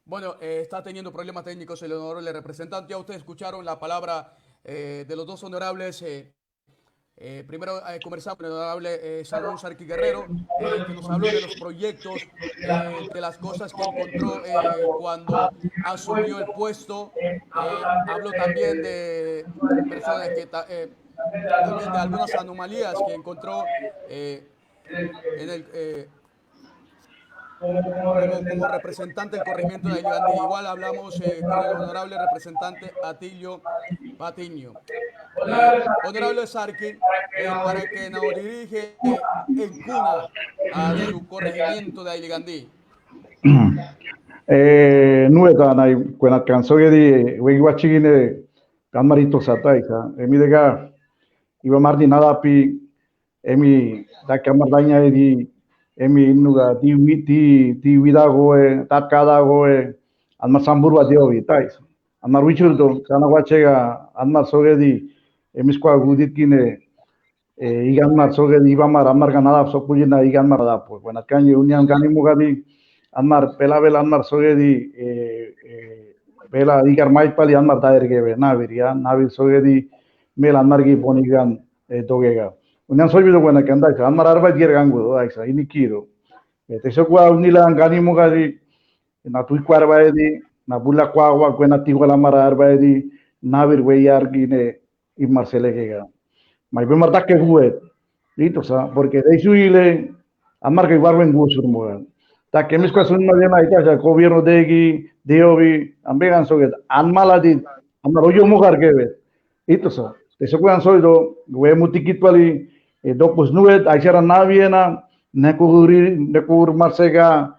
Bueno, está teniendo problemas técnicos el honorable representante. Ya ustedes escucharon la palabra de los dos honorables. Primero conversamos con el honorable Salomón Sarqui Guerrero, que nos habló de los proyectos, de las cosas que encontró cuando asumió el puesto. Habló también de personas que también de algunas anomalías que encontró en el como representante del corregimiento de Aylligandí. Igual hablamos con el honorable representante Atilio Patiño. Honorable Sarqui, para que nos dirige en cuna a su corregimiento de Aylligandí. Nueta na cuando alcanzó que di wegi wachigine kamarito sataisa emi dega iba mardi nada pi emi da kamardaña di emi nuga ti vida goe tatkada goe alma samburwa diovi tais alma wichurdo kana wachega alma soge di emi skwa gudit kine igan mar soge di iba mar amar ganada so pujina igan mar da pues bueno kanye unian ganimu gadi Anmar pela bela Anmar sogedi bela igar maipali Anmar daergebe navir ya navir sogedi mel Anmar gi bonigan dogega unan solvido buena que andaisa Anmar arba dier gangu daisa inikido te sokwa unila ngani mugadi na tui kwarba edi na bula kwa kwena tigwa Anmar arba edi navir weyar gine y marcelegega mai be marta que huet lito sa porque de suile Anmar que barben gusur mugan ta que mis cosas no vienen ahí ya gobierno de aquí de hoy ambegan sobre anmaladi amaroyo mugar que ve itu so eso cuando soy do we mutikit pali do pues nuet ayer na viena nekur marsega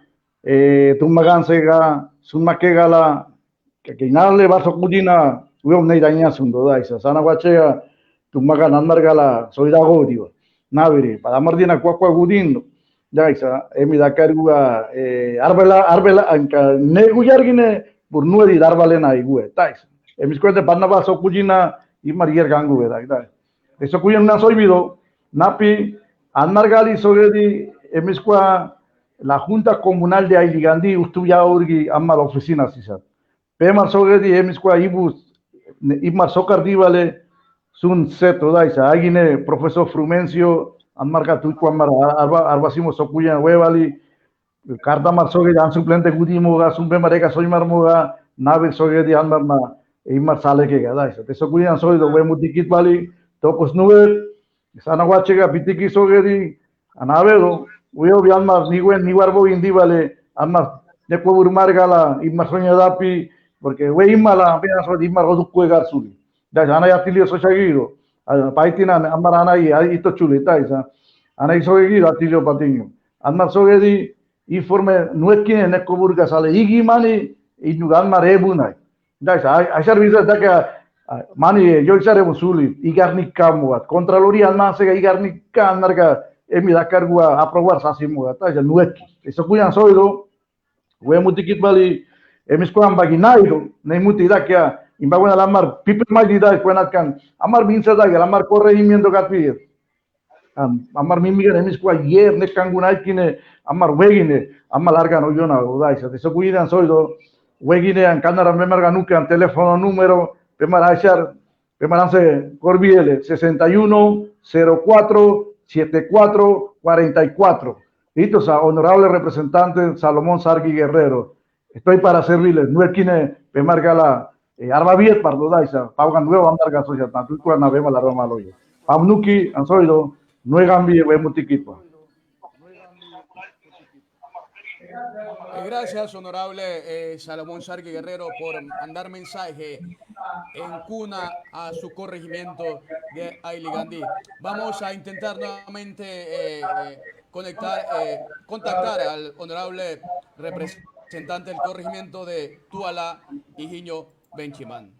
tumagan sega sumakega la que nale va so kudina we nei daña sundo da isa sana wachega tumagan anmargala soy da godio naviri para mardina kwa gudindo ya isa emi dakargua arbela anka neguyargine burnuedi darbalena igue tais emis kwete panaba so kujina y marier gangu da ita eso kuyen na soibido napi anmargali sogedi emis kwa la junta comunal de Aylligandí ustuya urgi amma la oficina sisa pemar sogedi emis kwa ibus imar sokardivale sun seto da isa agine profesor Frumencio Anmarca tu cuamar arbasimo sokuya webali karta mar soge jan suplente gudimo ga sumbe mareka soy marmoga nave soge di anmar na imar sale ke ga daisa te sokuya soy do we mutikit bali to pues nube sana wache ga bitiki soge di anavedo we obi anmar ni wen ni warbo indi vale anmar de ko urmar gala imar soña dapi porque we imala apenas so imar rodu kuegar suli da jana ya tilio so chagiro paitina amar ana y ito chulita isa ana iso gi Atilio Patiño anmar sogedi informe nuekin en Ecoburga sale igi mani inugan marebuna da isa a servicio da que mani yo sare busuli igarni kamuat contraloría anma se igarni kanarga emi da cargua aprobar sasimu ta ya nueki eso kuyan soido we mutikit bali emis ko ambaginairo nei mutida que imbaguna lamar people magida kuenat kan amar minsa da lamar corregimiento gatpir amar mimiga emis ko ayer ne kanguna kine amar wegine amar larga no yo na udaisa eso cuidan soido wegine an kanara memarga nuke an teléfono número pemar achar pemarance corbiele 61 04 74 44 listo sa honorable representante Salomón Sarqui Guerrero. Estoy para servirles. No es quien me marca la arma bien para lo daisa. Paugan nueva marca social. Tanto que na vemos la rama loyo. Pamnuki han soido no es gambi we mutikipo. Gracias, honorable Salomón Sarqui Guerrero, por mandar mensaje en cuna a su corregimiento de Aylligandí. Vamos a intentar nuevamente contactar al honorable representante del corregimiento de Tuala, Higinio Benchimán.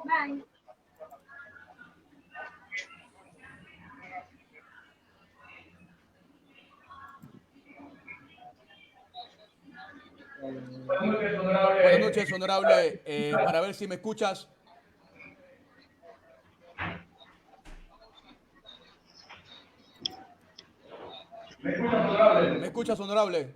Bye. Buenas noches, honorable. Para ver si me escuchas. ¿Me escuchas, honorable?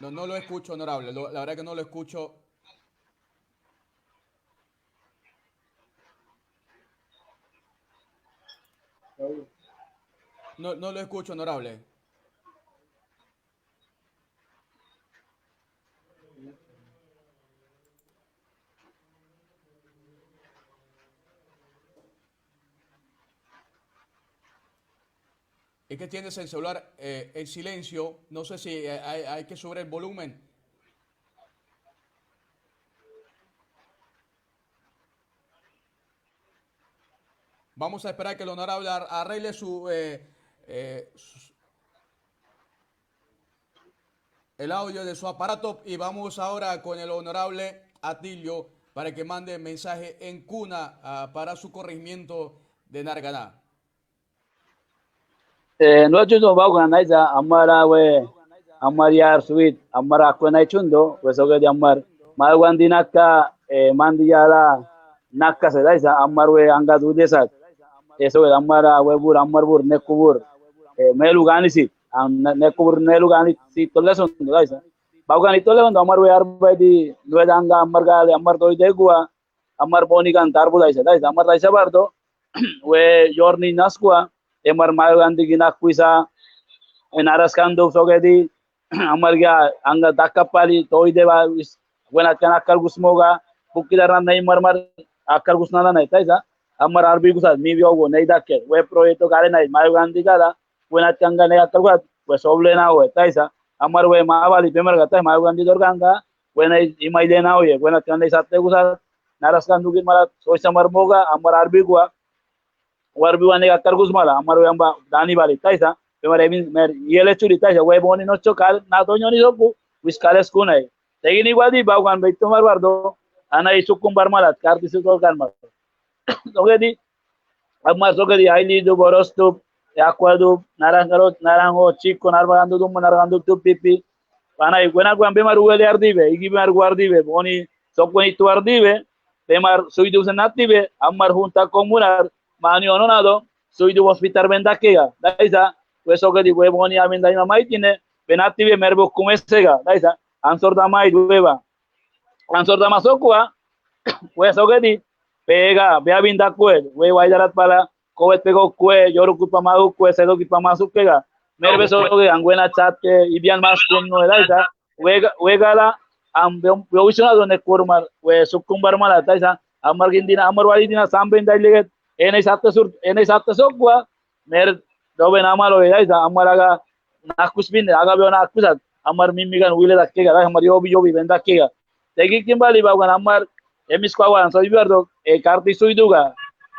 No, no lo escucho, honorable. La verdad que no lo escucho. No, no lo escucho, honorable. Es que tienes el celular en silencio. No sé si hay que subir el volumen. Vamos a esperar que el honorable arregle el audio de su aparato y vamos ahora con el honorable Atilio para que mande mensaje en cuna para su corregimiento de Narganá. No chundo baugan naisa amara we amar yar suit amara akwe nai chundo we soge di amar malwan dinaka mandiyala nakka se daisa amar we anga dudesat eso we amara we bur amar bur nekubur melu ganisi nekubur nelu ganisi tolle son daisa baugan itolle on amar we arba di we anga amar gale amar toy degua amar boni kan tarbu daisa amar daisa bardo we yorni naskua emar malgandi gina kuisa enaras kando sogedi amar ga anga dakapali toy deba wena kana akal gusmoga bukidar na mar akal gusnala na taisa amar arbi gusa mi biogo nei dakke we proyecto gale na malgandi gala wena kanga ne akal gat we soble na we taisa amar we mawali bemer gata malgandi dorganga wena imaile na we wena kanda satte gusa naras kando gin mara soisa mar moga amar arbi gua warbi wane akar gusmala amar yamba dani bali taisa pemare mer yele churi taisa we boni no chokal na to nyoni soku wiskales kunai tegini wadi baugan beito mar bardo ana isukum barmalat karti sukol kan mar sogedi amma sogedi aili do borostu aquado narango chico narvagando dum narvagando tu pipi pana iguana guambe mar uele ardive igi mar guardive boni sokoni tu ardive pemar suidu senative ammar junta comunal mani ononado soy du hospital vendakega daisa weso que di huevoni amenda ina maitine benati be merbo kumesega daisa ansor da mai dueva ansor da masokua weso que di pega be abinda kue we waidarat pala kovet pego kue yoru kupa mau kue sedo kipa masukega merbe so que anguena chat que ibian mas kun no daisa wegala am be ushona donde kurmar we sukumbar mala daisa amar gindina amar walidina samben daileget enai satta sokwa mer dobe namalo yaisa amaraga nakusbin aga be nakusat amar mimigan wile dakkega amar yobi bendakkega tegi kimbali baugan amar emis kwawan so ibardo karti suiduga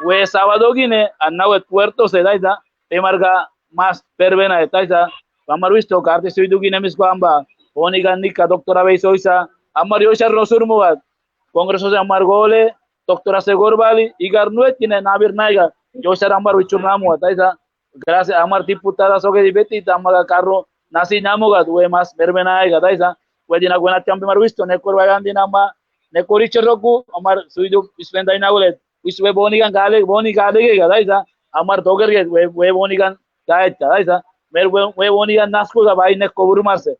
we sábado gine annawe puerto se daisa temarga mas pervena daisa amar visto karti suidugine emis kwamba onigan nika doctora beisoisa amar yoshar rosurmugat congreso de amar gole doctora Segor Bali y Garnuet tiene Navir Naiga yo será amar wichurnamu taisa gracias amar diputada soge di beti tamaga carro nasi namuga we mas berbenaiga taisa we dina buena champi mar visto ne korwa gandi nama ne koriche roku amar suidu ispenda inagulet iswe boni gale ga taisa amar doger ge we boni gan taita taisa mer we boni gan nasku ga bai ne kobur marse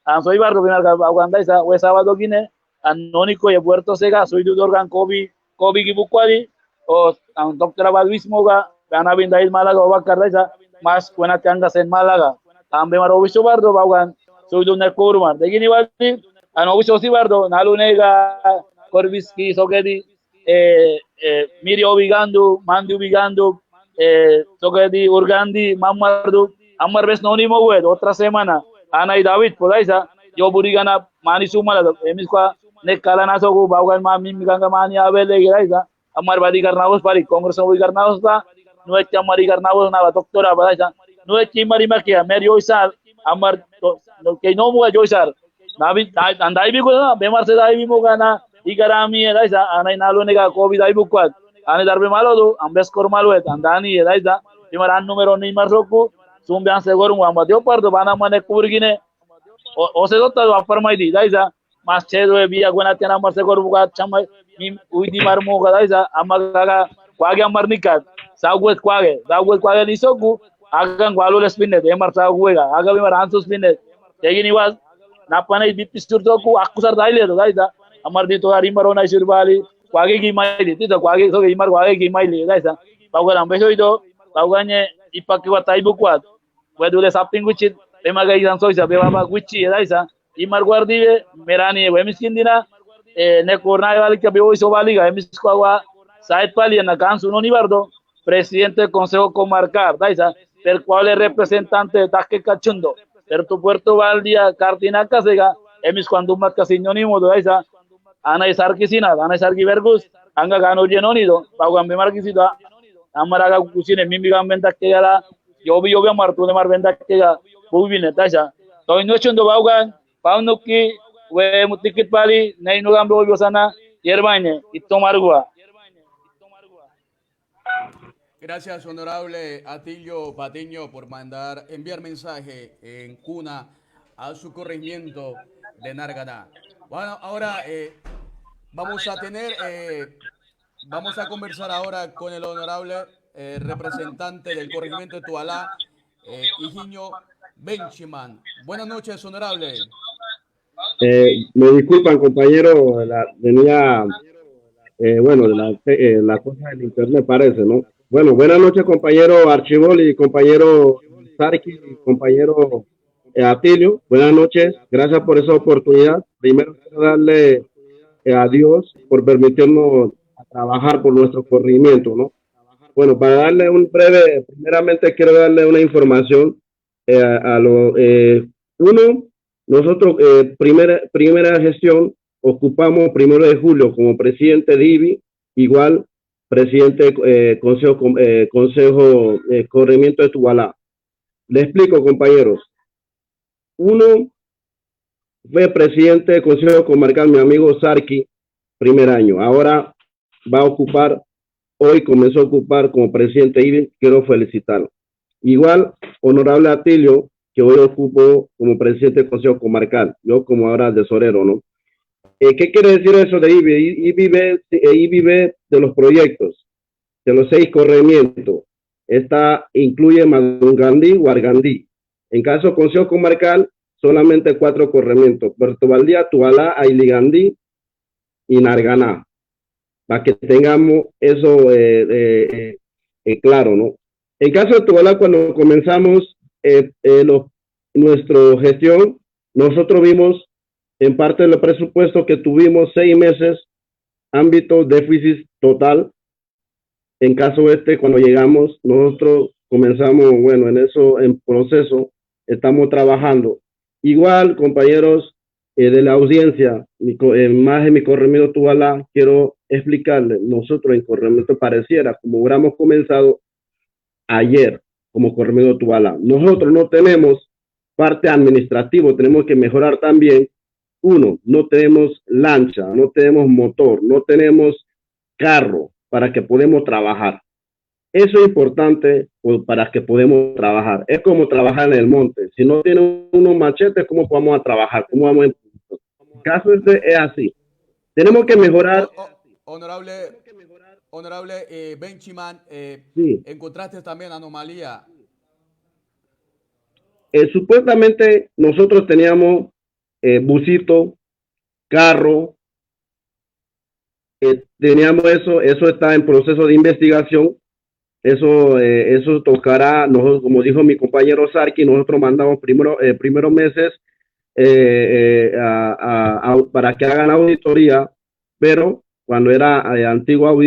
an soy barro binar ga taisa we sábado gine anónico y puerto sega suidu dorgan kobi gibukwadi o doctora Balvismoga gana bindail Malaga o Bacarreza más buena tangas en Málaga ambe maro biso bardo baugan suidu ne kurmar de gini wadi ano biso si bardo nalunega Korbiski sogedi miri obigandu mandi obigandu sogedi urgandi mamardu amar ves noni mogued otra semana ana y David podaisa yo burigana mani sumala emiskwa ne kala naso go baugan mami miganga mani abele giraisa amar badi karnaos pari congreso badi karnaos ta no es amari karnaos na doctora badaisa no es mari makia merio isal amar no que no muga joisar nabi andai bi ko bemar se dai bi mogana igarami daisa anai nalo nega covid dai bukwat ane darbe malo do ambes kor malo et andani daisa timaran numero ni marsoku sumbian segor mu amadio pardo bana mane kurgine o se dotta do afarmai di daisa mas chedo e via gwana tena mar segor buka chama mi uidi marmo daisa amaga kwage amar nikat sagwet kwage ni soku agan gwalo les pinne de mar saguega aga bi mar ansus pinne tegini was napane bipisur to ku akusar daile to daisa amar di to ari maro na sirbali kwage gi maili tito kwage so gi mar kwage gi maili daisa pauga ambeso ito pauganye ipaki watai bukwat wedule sapting guchit pemaga isan soisa beba guchi daisa imar guardive merani wemiskindina ne corna vale que veo hizo valiga emiskwa sait pali na kansu no nibardo presidente del consejo comarcal daisa per cual es representante de Tasque Cachundo per tu puerto valdia cartina casega emis cuando más casinónimo daisa ana isarkisina ana isarki vergus anga gano genonido paugan be markisida amaraga kusine mimi gambenta que gala yo vi martu de marventa que ga bubine daisa to no chundo paugan paunuki we mutikit pali nainu gambo sana yerbanye ito margua. Gracias, honorable Atilio Patiño, por enviar mensaje en cuna a su corregimiento de Narganá. Bueno, ahora vamos a conversar ahora con el honorable representante del corregimiento de Tualá, Higinio Benchiman. Buenas noches, honorable. Me disculpan, compañero, venía, la cosa del internet parece, ¿no? Bueno, buenas noches, compañero Archiboli, compañero Sarki, compañero Atilio. Buenas noches, gracias por esa oportunidad. Primero quiero darle a Dios por permitirnos trabajar por nuestro corregimiento, ¿no? Bueno, para darle primeramente quiero darle una información nosotros, primera gestión, ocupamos 1 de julio como presidente de IBI, igual presidente consejo corregimiento de Tubalá. Le explico, compañeros. Uno fue presidente del consejo comarcal, mi amigo Sarki, primer año. Ahora hoy comenzó a ocupar como presidente de IBI, quiero felicitarlo. Igual, honorable Atilio, que hoy ocupo como presidente del Consejo Comarcal, yo como ahora tesorero, ¿no? ¿Qué quiere decir eso de IBI? IBI vive de los proyectos, de los 6 corregimientos. Esta incluye Madungandí, Huargandí. En caso del Consejo Comarcal, solamente 4 corregimientos: Puerto Valdía, Tualá, Ailigandí y Narganá. Para que tengamos eso claro, ¿no? En caso de Tualá, cuando comenzamos nuestra gestión, nosotros vimos en parte del presupuesto que tuvimos 6 meses, ámbito déficit total. En caso cuando llegamos, nosotros comenzamos, bueno, en proceso, estamos trabajando. Igual, compañeros de la audiencia, más en mi corregimiento Tubalá, quiero explicarles, nosotros en corregimiento pareciera como hubiéramos comenzado ayer, como corregimiento Tubalá. Nosotros no tenemos parte administrativa, tenemos que mejorar también. Uno, no tenemos lancha, no tenemos motor, no tenemos carro para que podamos trabajar. Eso es importante para que podamos trabajar. Es como trabajar en el monte. Si no tiene unos machetes, ¿cómo vamos a trabajar? ¿Cómo vamos a... El caso es así. Tenemos que mejorar. Honorable Benchiman, sí. ¿Encontraste también anomalía? Supuestamente nosotros teníamos busito, carro, teníamos eso está en proceso de investigación. Eso tocará, nosotros, como dijo mi compañero Sarki, nosotros mandamos primeros meses para que hagan auditoría, pero cuando era antiguo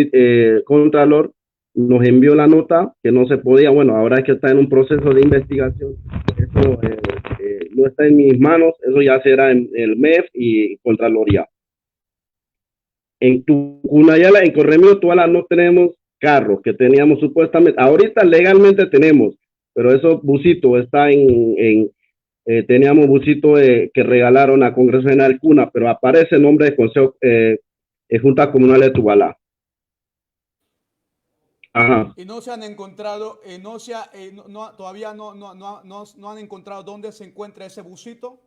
contralor, nos envió la nota que no se podía. Bueno, ahora es que está en un proceso de investigación. Eso no está en mis manos, eso ya será en el MEF y Contraloría. En Tucunayala, en Corregimiento Tualá, no tenemos carros que teníamos supuestamente. Ahorita legalmente tenemos, pero esos busitos está teníamos busitos que regalaron a Congreso General Cuna, pero aparece el nombre de Consejo Junta Comunal de Tubalá. Ajá. Y no se han encontrado, todavía no han encontrado dónde se encuentra ese busito.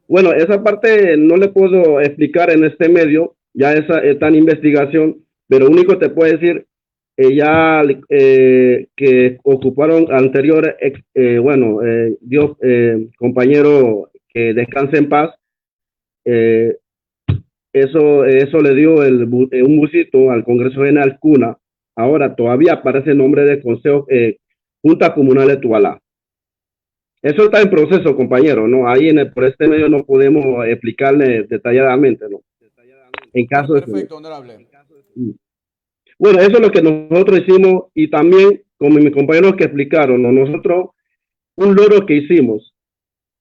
Bueno, esa parte no le puedo explicar en este medio, ya está en investigación, pero único te puedo decir, que ocuparon anterior, compañero descanse en paz. Eso le dio un busito al Congreso General Cuna. Ahora todavía aparece el nombre del Consejo, Junta Comunal de Tualá. Eso está en proceso, compañero, ¿no? Ahí por este medio no podemos explicarle detalladamente, ¿no? En caso Perfecto, honorable. Bueno, eso es lo que nosotros hicimos y también, como mis compañeros que explicaron, ¿no? Nosotros, un logro que hicimos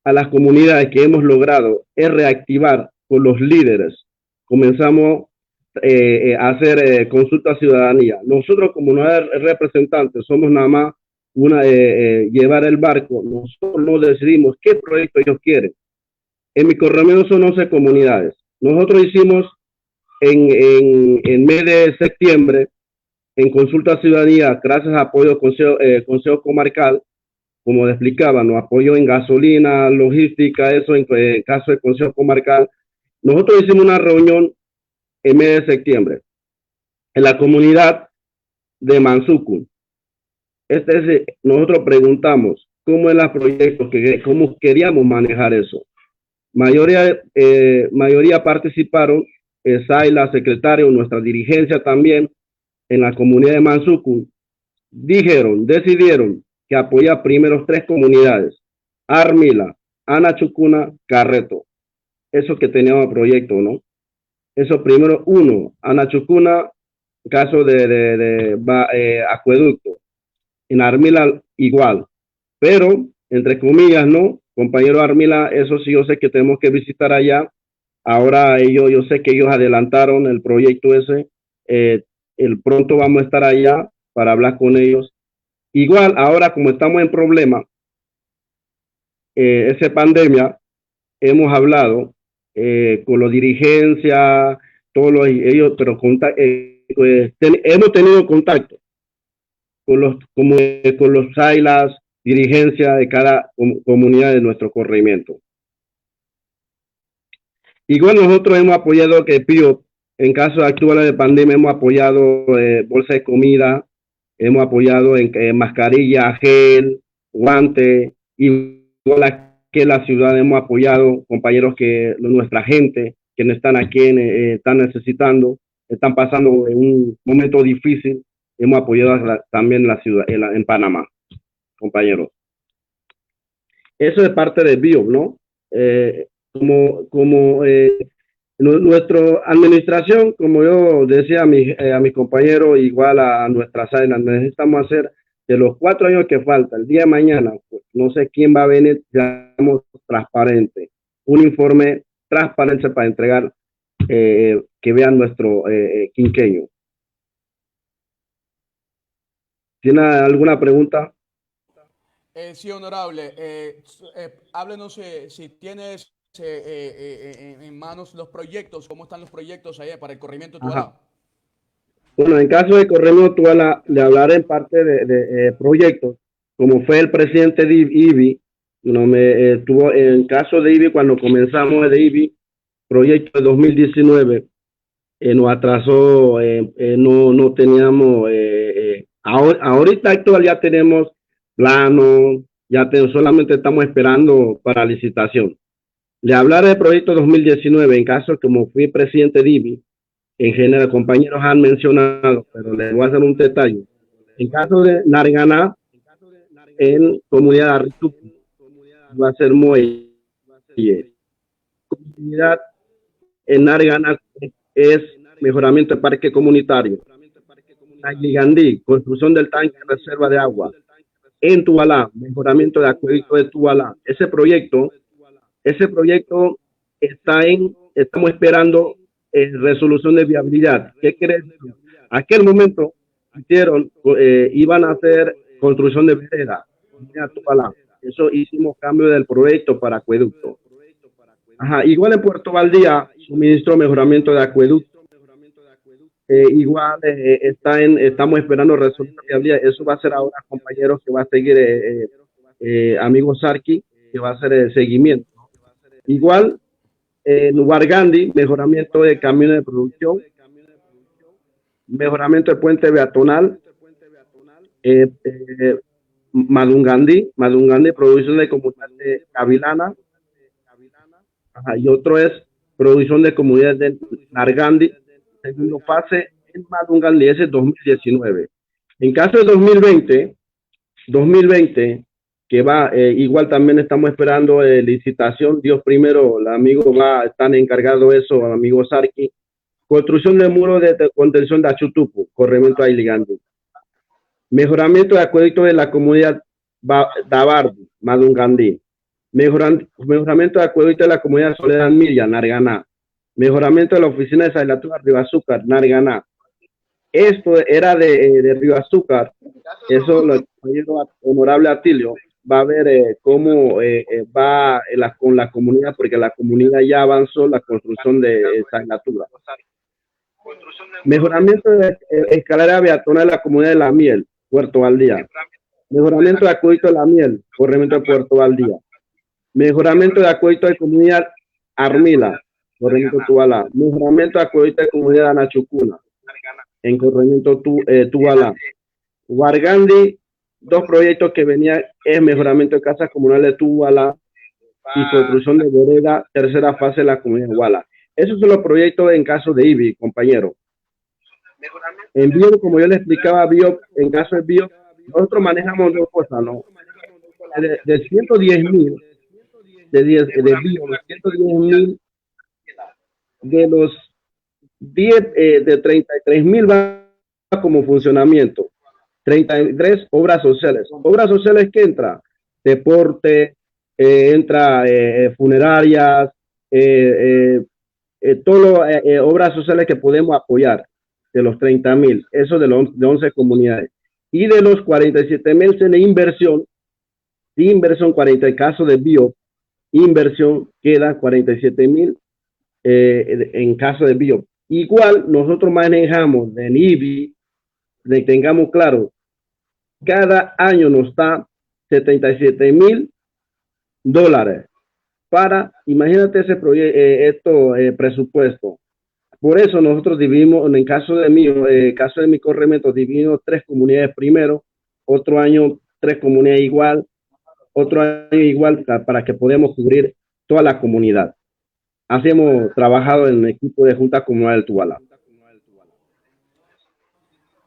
a las comunidades que hemos logrado es reactivar con los líderes. Comenzamos a hacer consulta a ciudadanía. Nosotros como representantes somos nada más llevar el barco. Nosotros no decidimos qué proyecto ellos quieren. En mi corregimiento son 11 comunidades. Nosotros hicimos en mes de septiembre, en consulta a ciudadanía, gracias a apoyo del Consejo Comarcal, como le explicaba, nos apoyó en gasolina, logística, eso en caso del Consejo Comarcal. Nosotros hicimos una reunión en mes de septiembre en la comunidad de Mansucun. Nosotros preguntamos cómo es el proyecto, cómo queríamos manejar eso. Mayoría participaron, Saila, secretario, nuestra dirigencia también en la comunidad de Mansucun. Decidieron que apoya primero 3 comunidades: Armila, Anachucuna, Carreto. Eso que teníamos proyecto, ¿no? Eso primero, Anachucuna, caso de acueducto. En Armila igual, pero entre comillas, ¿no? Compañero Armila, eso sí yo sé que tenemos que visitar allá. Ahora yo sé que ellos adelantaron el proyecto ese. Pronto vamos a estar allá para hablar con ellos. Igual, ahora como estamos en problema, esa pandemia, hemos hablado con la dirigencia, ellos, pero hemos tenido contacto con los SAILAS, dirigencia de cada comunidad de nuestro corregimiento. Igual nosotros hemos apoyado que PIO, en caso actual de pandemia, hemos apoyado bolsa de comida, hemos apoyado en mascarilla, gel, guante, igual que la ciudad hemos apoyado compañeros nuestra gente que no están aquí, están necesitando, están pasando un momento difícil, hemos apoyado también la ciudad, en Panamá, compañeros. Eso es parte de BIO, ¿no? Nuestra administración, como yo decía a mis compañeros, igual a nuestras áreas, necesitamos hacer de los 4 años que falta, el día de mañana, pues, no sé quién va a venir, seamos transparentes, un informe transparente para entregar, que vean nuestro quinqueño. ¿Tiene alguna pregunta? Sí, honorable. Háblenos si tienes en manos los proyectos, cómo están los proyectos allá para el corregimiento de Tualá. Bueno, en caso de corregimiento de Tualá, le hablaré en parte de proyectos, como fue el presidente de IBI, tuvo en caso de IBI, cuando comenzamos de IBI, proyecto de 2019, nos atrasó, no teníamos, ahorita actual ya tenemos plano, solamente estamos esperando para licitación. Le hablaré del proyecto 2019, en caso como fui presidente de IBI, en general compañeros han mencionado, pero les voy a hacer un detalle. En caso de Narganá, en comunidad de Arritupi, va a ser muelle. Comunidad en Narganá es mejoramiento de parque comunitario. Gandí, construcción del tanque de reserva de agua. En Tualá, mejoramiento de acueducto de Tualá. Ese proyecto estamos esperando resolución de viabilidad. ¿Qué quiere decir? Aquel momento iban a hacer construcción de vereda. Eso hicimos cambio del proyecto para acueducto. Igual en Puerto Valdía, suministro mejoramiento de acueducto. Estamos esperando resolución de viabilidad. Eso va a ser ahora, compañeros, que va a seguir amigo Sarki, que va a hacer el seguimiento. Igual, Nubargandi, mejoramiento de camiones de producción, mejoramiento del puente peatonal, Madungandí, producción de comunidad de Gavilana, Ajá, y otro es producción de comunidades de Nargandi, segundo fase en Madungandi, ese es 2019. En caso de 2020, que va, igual también estamos esperando licitación, Dios primero, el amigo va, están encargado de eso, el amigo Sarki, construcción de muros de contención de Achutupu, corrimiento a Iligandi, mejoramiento de acueducto de la comunidad Dabardi, Madungandi, mejoramiento de acueducto de la comunidad Soledad Milla, Narganá, mejoramiento de la oficina de Sailatura Río Azúcar, Narganá. Esto era de Río Azúcar, eso lo honorable Atilio va a ver cómo va con la comunidad, porque la comunidad ya avanzó la construcción de Sailatura. Mejoramiento de escalera peatonal de la comunidad de La Miel, Puerto Valdía. Mejoramiento de acueducto de La Miel, corrimiento de Puerto Valdía. Mejoramiento de acueducto de comunidad Armila, corrimiento Tubalá. Mejoramiento de acueducto de comunidad Anachucuna, en corrimiento Tubalá. Wargandi, dos proyectos que venían es mejoramiento de casas comunales de Tubalá y construcción de vereda, tercera fase de la comunidad de Huala. Esos son los proyectos en caso de IBI, compañero. En bio, como yo le explicaba, bio, en caso de bio, nosotros manejamos dos cosas, ¿no? De 110.000, de bio, de 110.000, de los 10, de 33.000 va como funcionamiento. 33 obras sociales. Obras sociales que entra deporte, entra funerarias, todas obras sociales que podemos apoyar de los 30.000, eso de 11 comunidades. Y de los 47.000 de inversión, 40 casos de bio, inversión queda 47.000 en caso de bio. Igual nosotros manejamos en IBI, tengamos claro, cada año nos da $77.000 para, imagínate ese proyecto, presupuesto. Por eso nosotros dividimos, en caso de mi corrimiento, dividimos 3 comunidades primero, otro año 3 comunidades igual, otro año igual para que podamos cubrir toda la comunidad. Así hemos trabajado en el equipo de Junta Comunal del Tubalá.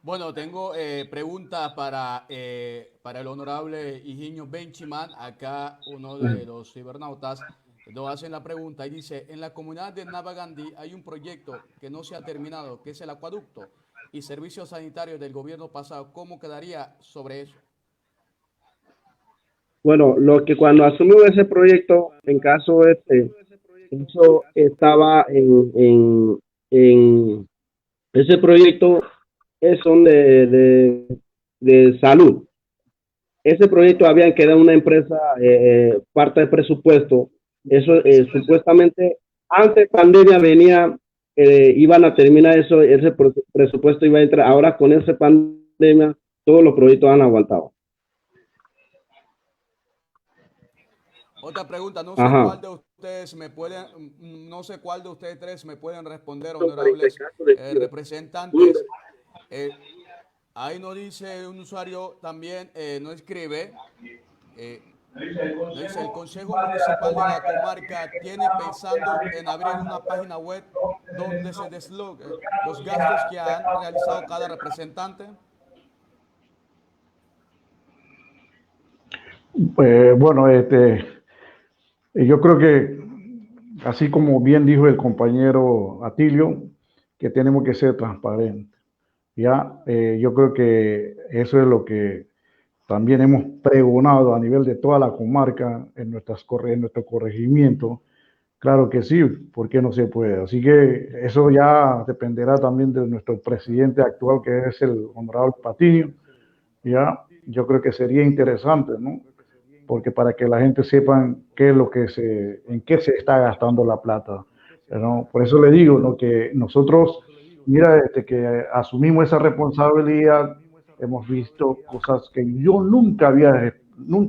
Bueno, tengo preguntas para el honorable Higinio Benchimán. Acá uno de los cibernautas nos hacen la pregunta y dice, en la comunidad de Navagandhi hay un proyecto que no se ha terminado, que es el acueducto y servicios sanitarios del gobierno pasado. ¿Cómo quedaría sobre eso? Bueno, lo que cuando asumimos ese proyecto, en caso eso estaba en ese proyecto son de salud. Ese proyecto habían quedado una empresa, parte del presupuesto. Eso supuestamente antes de pandemia venía, iban a terminar eso, ese presupuesto iba a entrar. Ahora con esa pandemia todos los proyectos han aguantado. Otra pregunta, no sé cuál de ustedes no sé cuál de ustedes tres me pueden responder, honorables representantes. Ahí nos dice un usuario también, nos escribe, dice, el Consejo Municipal de la Comarca tiene pensando en abrir una página web donde se deslogue los gastos que han realizado cada representante. Bueno, yo creo que, así como bien dijo el compañero Atilio, que tenemos que ser transparentes. Ya, yo creo que eso es lo que también hemos pregonado a nivel de toda la comarca en nuestro corregimiento. Claro que sí, ¿por qué no se puede? Así que eso ya dependerá también de nuestro presidente actual, que es el honorable Patiño. Ya, yo creo que sería interesante, ¿no? Porque para que la gente sepa qué es lo que en qué se está gastando la plata, ¿no? Por eso le digo, ¿no? Que nosotros, mira, desde que asumimos esa responsabilidad, hemos visto cosas que yo nunca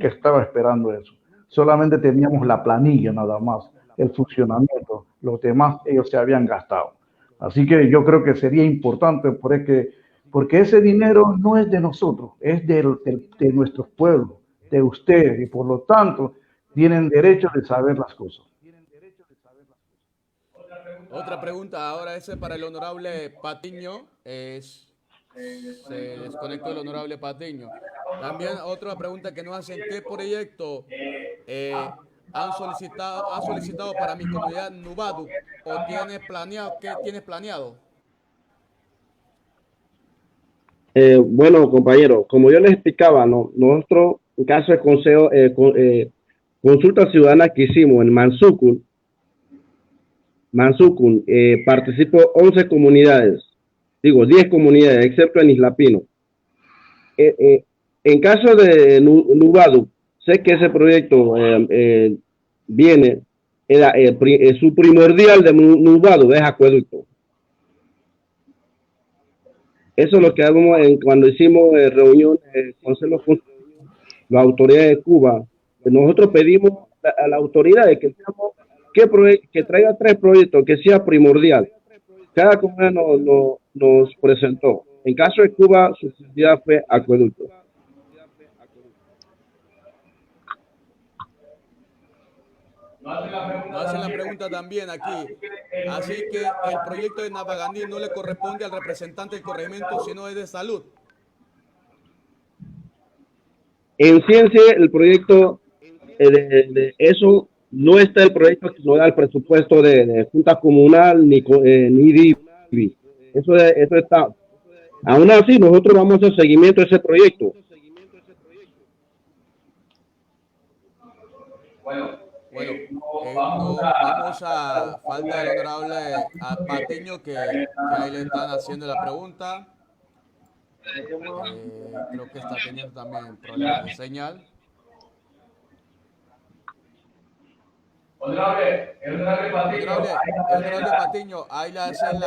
estaba esperando eso. Solamente teníamos la planilla nada más, el funcionamiento, los demás ellos se habían gastado. Así que yo creo que sería importante porque ese dinero no es de nosotros, es de nuestros pueblos, de ustedes, y por lo tanto tienen derecho de saber las cosas. Otra pregunta ahora, ese para el honorable Patiño. Se desconectó el honorable Patiño. También otra pregunta que nos hacen: ¿qué proyecto ha solicitado para mi comunidad Nubadu? ¿O tiene planeado? ¿Qué tienes planeado? Bueno, compañero, como yo les explicaba, ¿no? Nosotros, en caso de consejo, consulta ciudadana que hicimos en Mansukun, participó 11 comunidades, digo 10 comunidades, excepto en Isla Pino. En caso de Nubadu, sé que ese proyecto viene, su primordial de Nubadu es acueducto. Eso es lo que hagamos cuando hicimos reunión con las autoridades de Cuba. Nosotros pedimos a la autoridad que traiga 3 proyectos, que sea primordial. Cada comunidad nos presentó. En caso de Cuba, su prioridad fue acueducto. Nos hacen la pregunta también aquí. Así que el proyecto de Navagandí no le corresponde al representante del corregimiento, sino es de salud. En ciencia, el proyecto de eso no está el proyecto que no da el presupuesto de Junta Comunal ni DIVI. Eso está. Aún así, nosotros vamos a hacer seguimiento a ese proyecto. Vamos a falta del honorable a Patiño que ahí le están haciendo la pregunta. Creo que está teniendo también problemas de señal. Honorable Patiño, ahí le hacen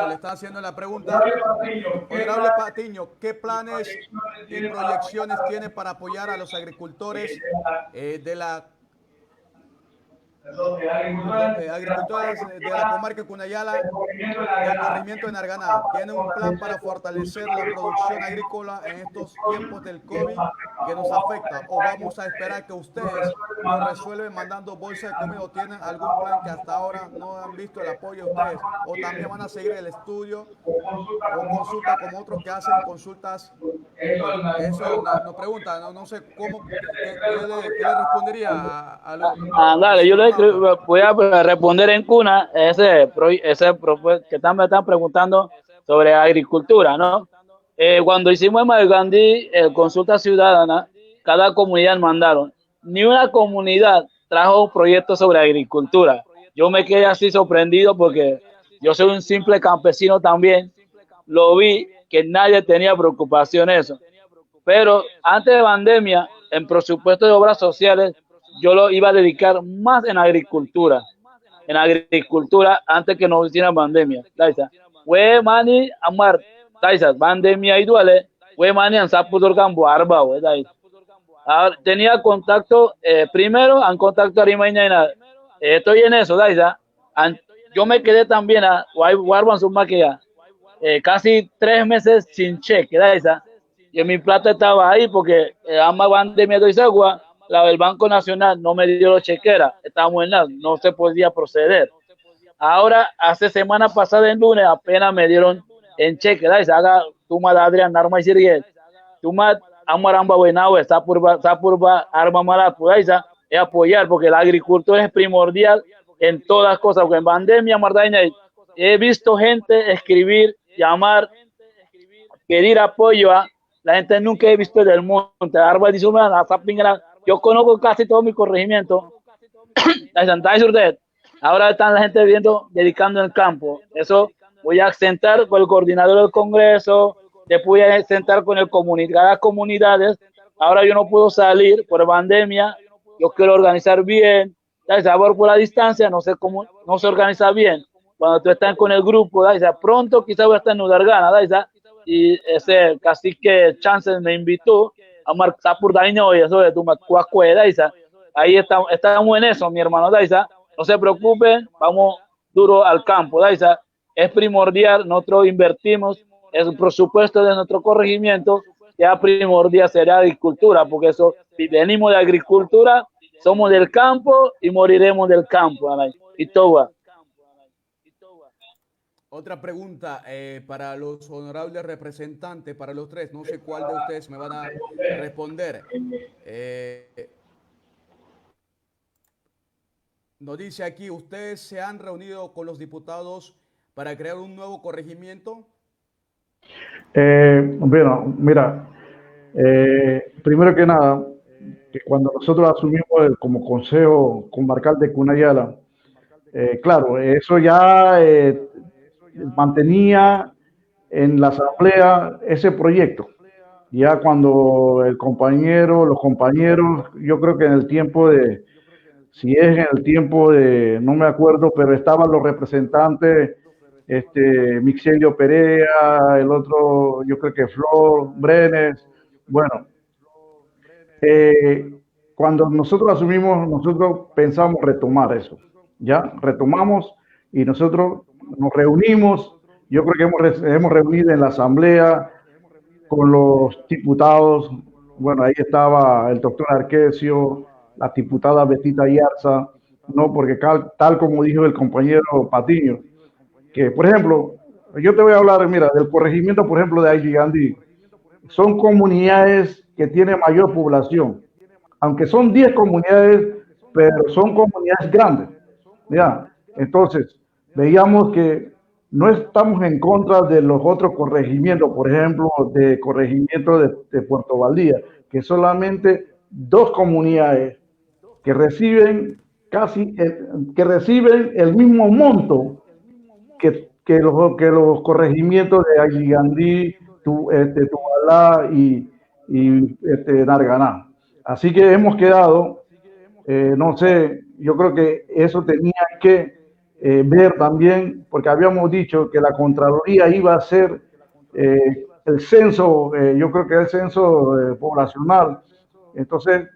le están haciendo la pregunta. Honorable Patiño, ¿qué planes y proyecciones tiene para apoyar a los agricultores de la agricultores de la comarca de Cunayala del corregimiento de Narganá? ¿Tiene un plan para fortalecer la producción agrícola en estos tiempos del COVID que nos afecta? ¿O vamos a esperar que ustedes lo resuelven mandando bolsas de comida? ¿O tienen algún plan que hasta ahora no han visto el apoyo de ustedes? ¿O también van a seguir el estudio o consulta como otros que hacen consultas? Eso nos pregunta, no sé cómo, ¿qué le respondería a los... Dale, yo le voy a responder en cuna ese que me están preguntando sobre agricultura, ¿no? Cuando hicimos en Navagandí consulta ciudadana, cada comunidad mandaron. Ni una comunidad trajo proyectos sobre agricultura. Yo me quedé así sorprendido porque yo soy un simple campesino también. Lo vi que nadie tenía preocupación en eso. Pero antes de pandemia, en presupuesto de obras sociales, yo lo iba a dedicar más en agricultura antes que nos hiciera pandemia. We mani amar, pandemia y duele, we mani ansapudur campo arba, tenía contacto, primero en contacto a Rimaña, estoy en eso, yo me quedé también a Warban Sumaquia, casi 3 meses sin cheque, y mi plata estaba ahí porque ama pandemia doy agua. El Banco Nacional no me dio chequera, estábamos en nada, no se podía proceder. Ahora, hace semana pasada en lunes, apenas me dieron en cheque, haga tuma Adrián Narma y Sirguel, tuma Amaramba Buenawe, Sapurba Arma Malapu, es apoyar, porque la agricultura es primordial en todas cosas, porque en pandemia, Mardaña, he visto gente escribir, llamar, pedir apoyo a la gente nunca he visto del monte, Arba dice, yo conozco casi todo mi corregimiento. Ahora están la gente viendo, dedicando en el campo. Eso voy a sentar con el coordinador del Congreso, después voy a sentar con las comunidades. Ahora yo no puedo salir por pandemia, yo quiero organizar bien. Sabor por la distancia, no sé cómo, no se organiza bien. Cuando tú estás con el grupo, pronto quizás voy a estar en Udargana, y ese cacique Chance me invitó a marcar por daño y eso de tu macuacueda, ahí estamos en eso, mi hermano, no se preocupen, vamos duro al campo, es primordial, nosotros invertimos, el presupuesto de nuestro corregimiento, ya primordial será agricultura, porque eso, si venimos de agricultura, somos del campo y moriremos del campo, Itowa. Otra pregunta para los honorables representantes, para los tres. No sé cuál de ustedes me van a responder. Nos dice aquí, ¿ustedes se han reunido con los diputados para crear un nuevo corregimiento? Bueno, mira, primero que nada, que cuando nosotros asumimos como Consejo Comarcal de Cunayala, claro, eso ya mantenía en la Asamblea ese proyecto. Ya cuando los compañeros, yo creo que en el tiempo de, si es en el tiempo de, no me acuerdo, pero estaban los representantes, Mixelio Perea, el otro, yo creo que Flor, Brenes, bueno, cuando nosotros asumimos, nosotros pensamos retomar eso, ya retomamos y nosotros nos reunimos, yo creo que hemos reunido en la asamblea con los diputados, bueno, ahí estaba el doctor Arquesio, la diputada Betita Yarza, no, porque tal como dijo el compañero Patiño, que por ejemplo, yo te voy a hablar, mira, del corregimiento, por ejemplo, de Aili Gandhi, son comunidades que tienen mayor población, aunque son 10 comunidades, pero son comunidades grandes, ¿ya? Entonces, veíamos que no estamos en contra de los otros corregimientos, por ejemplo, de corregimiento de Puerto Valdía, que solamente 2 comunidades que reciben que reciben el mismo monto que los corregimientos de Aguigandí, Tubalá y Narganá. Así que hemos quedado, no sé, yo creo que eso tenía que ver también, porque habíamos dicho que la Contraloría iba a hacer el censo, yo creo que el censo poblacional. Entonces,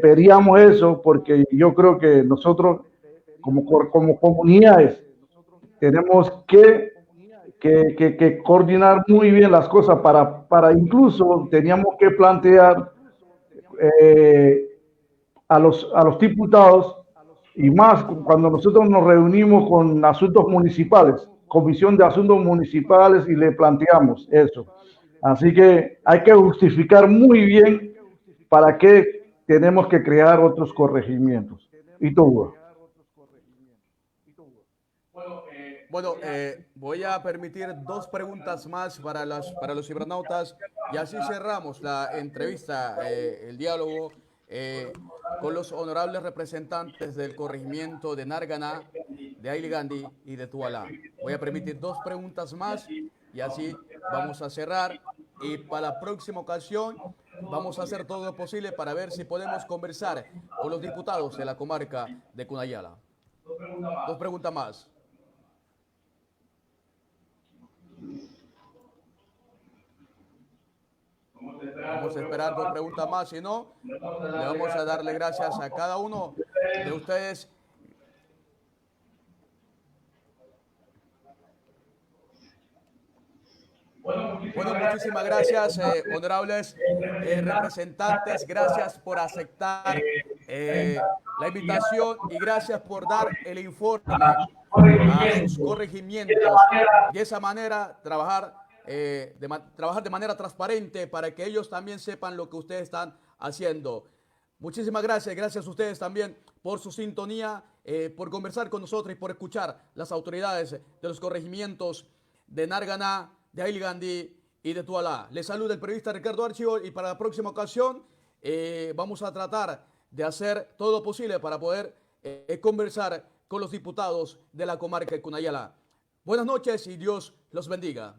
veríamos eso, porque yo creo que nosotros, como comunidades, tenemos que coordinar muy bien las cosas para incluso teníamos que plantear a los diputados y más cuando nosotros nos reunimos con asuntos municipales, comisión de asuntos municipales y le planteamos eso. Así que hay que justificar muy bien para qué tenemos que crear otros corregimientos. ¿Y tú? Bueno, voy a permitir 2 preguntas más para los cibernautas y así cerramos la entrevista, el diálogo con los honorables representantes del corregimiento de Narganá, de Aili Gandhi y de Tualá. Voy a permitir 2 preguntas más y así vamos a cerrar. Y para la próxima ocasión vamos a hacer todo lo posible para ver si podemos conversar con los diputados de la comarca de Cunayala. 2 preguntas más. Vamos a esperar 2 preguntas más, si no, le vamos a darle gracias a cada uno de ustedes. Bueno, muchísimas gracias, honorables representantes. Gracias por aceptar la invitación y gracias por dar el informe a sus corregimientos. De esa manera, trabajar de manera transparente para que ellos también sepan lo que ustedes están haciendo. Muchísimas gracias. Gracias a ustedes también por su sintonía, por conversar con nosotros y por escuchar las autoridades de los corregimientos de Narganá, de Aili Gandhi y de Tualá. Les saluda el periodista Ricardo Archivo y para la próxima ocasión vamos a tratar de hacer todo lo posible para poder conversar con los diputados de la comarca de Cunayala. Buenas noches y Dios los bendiga.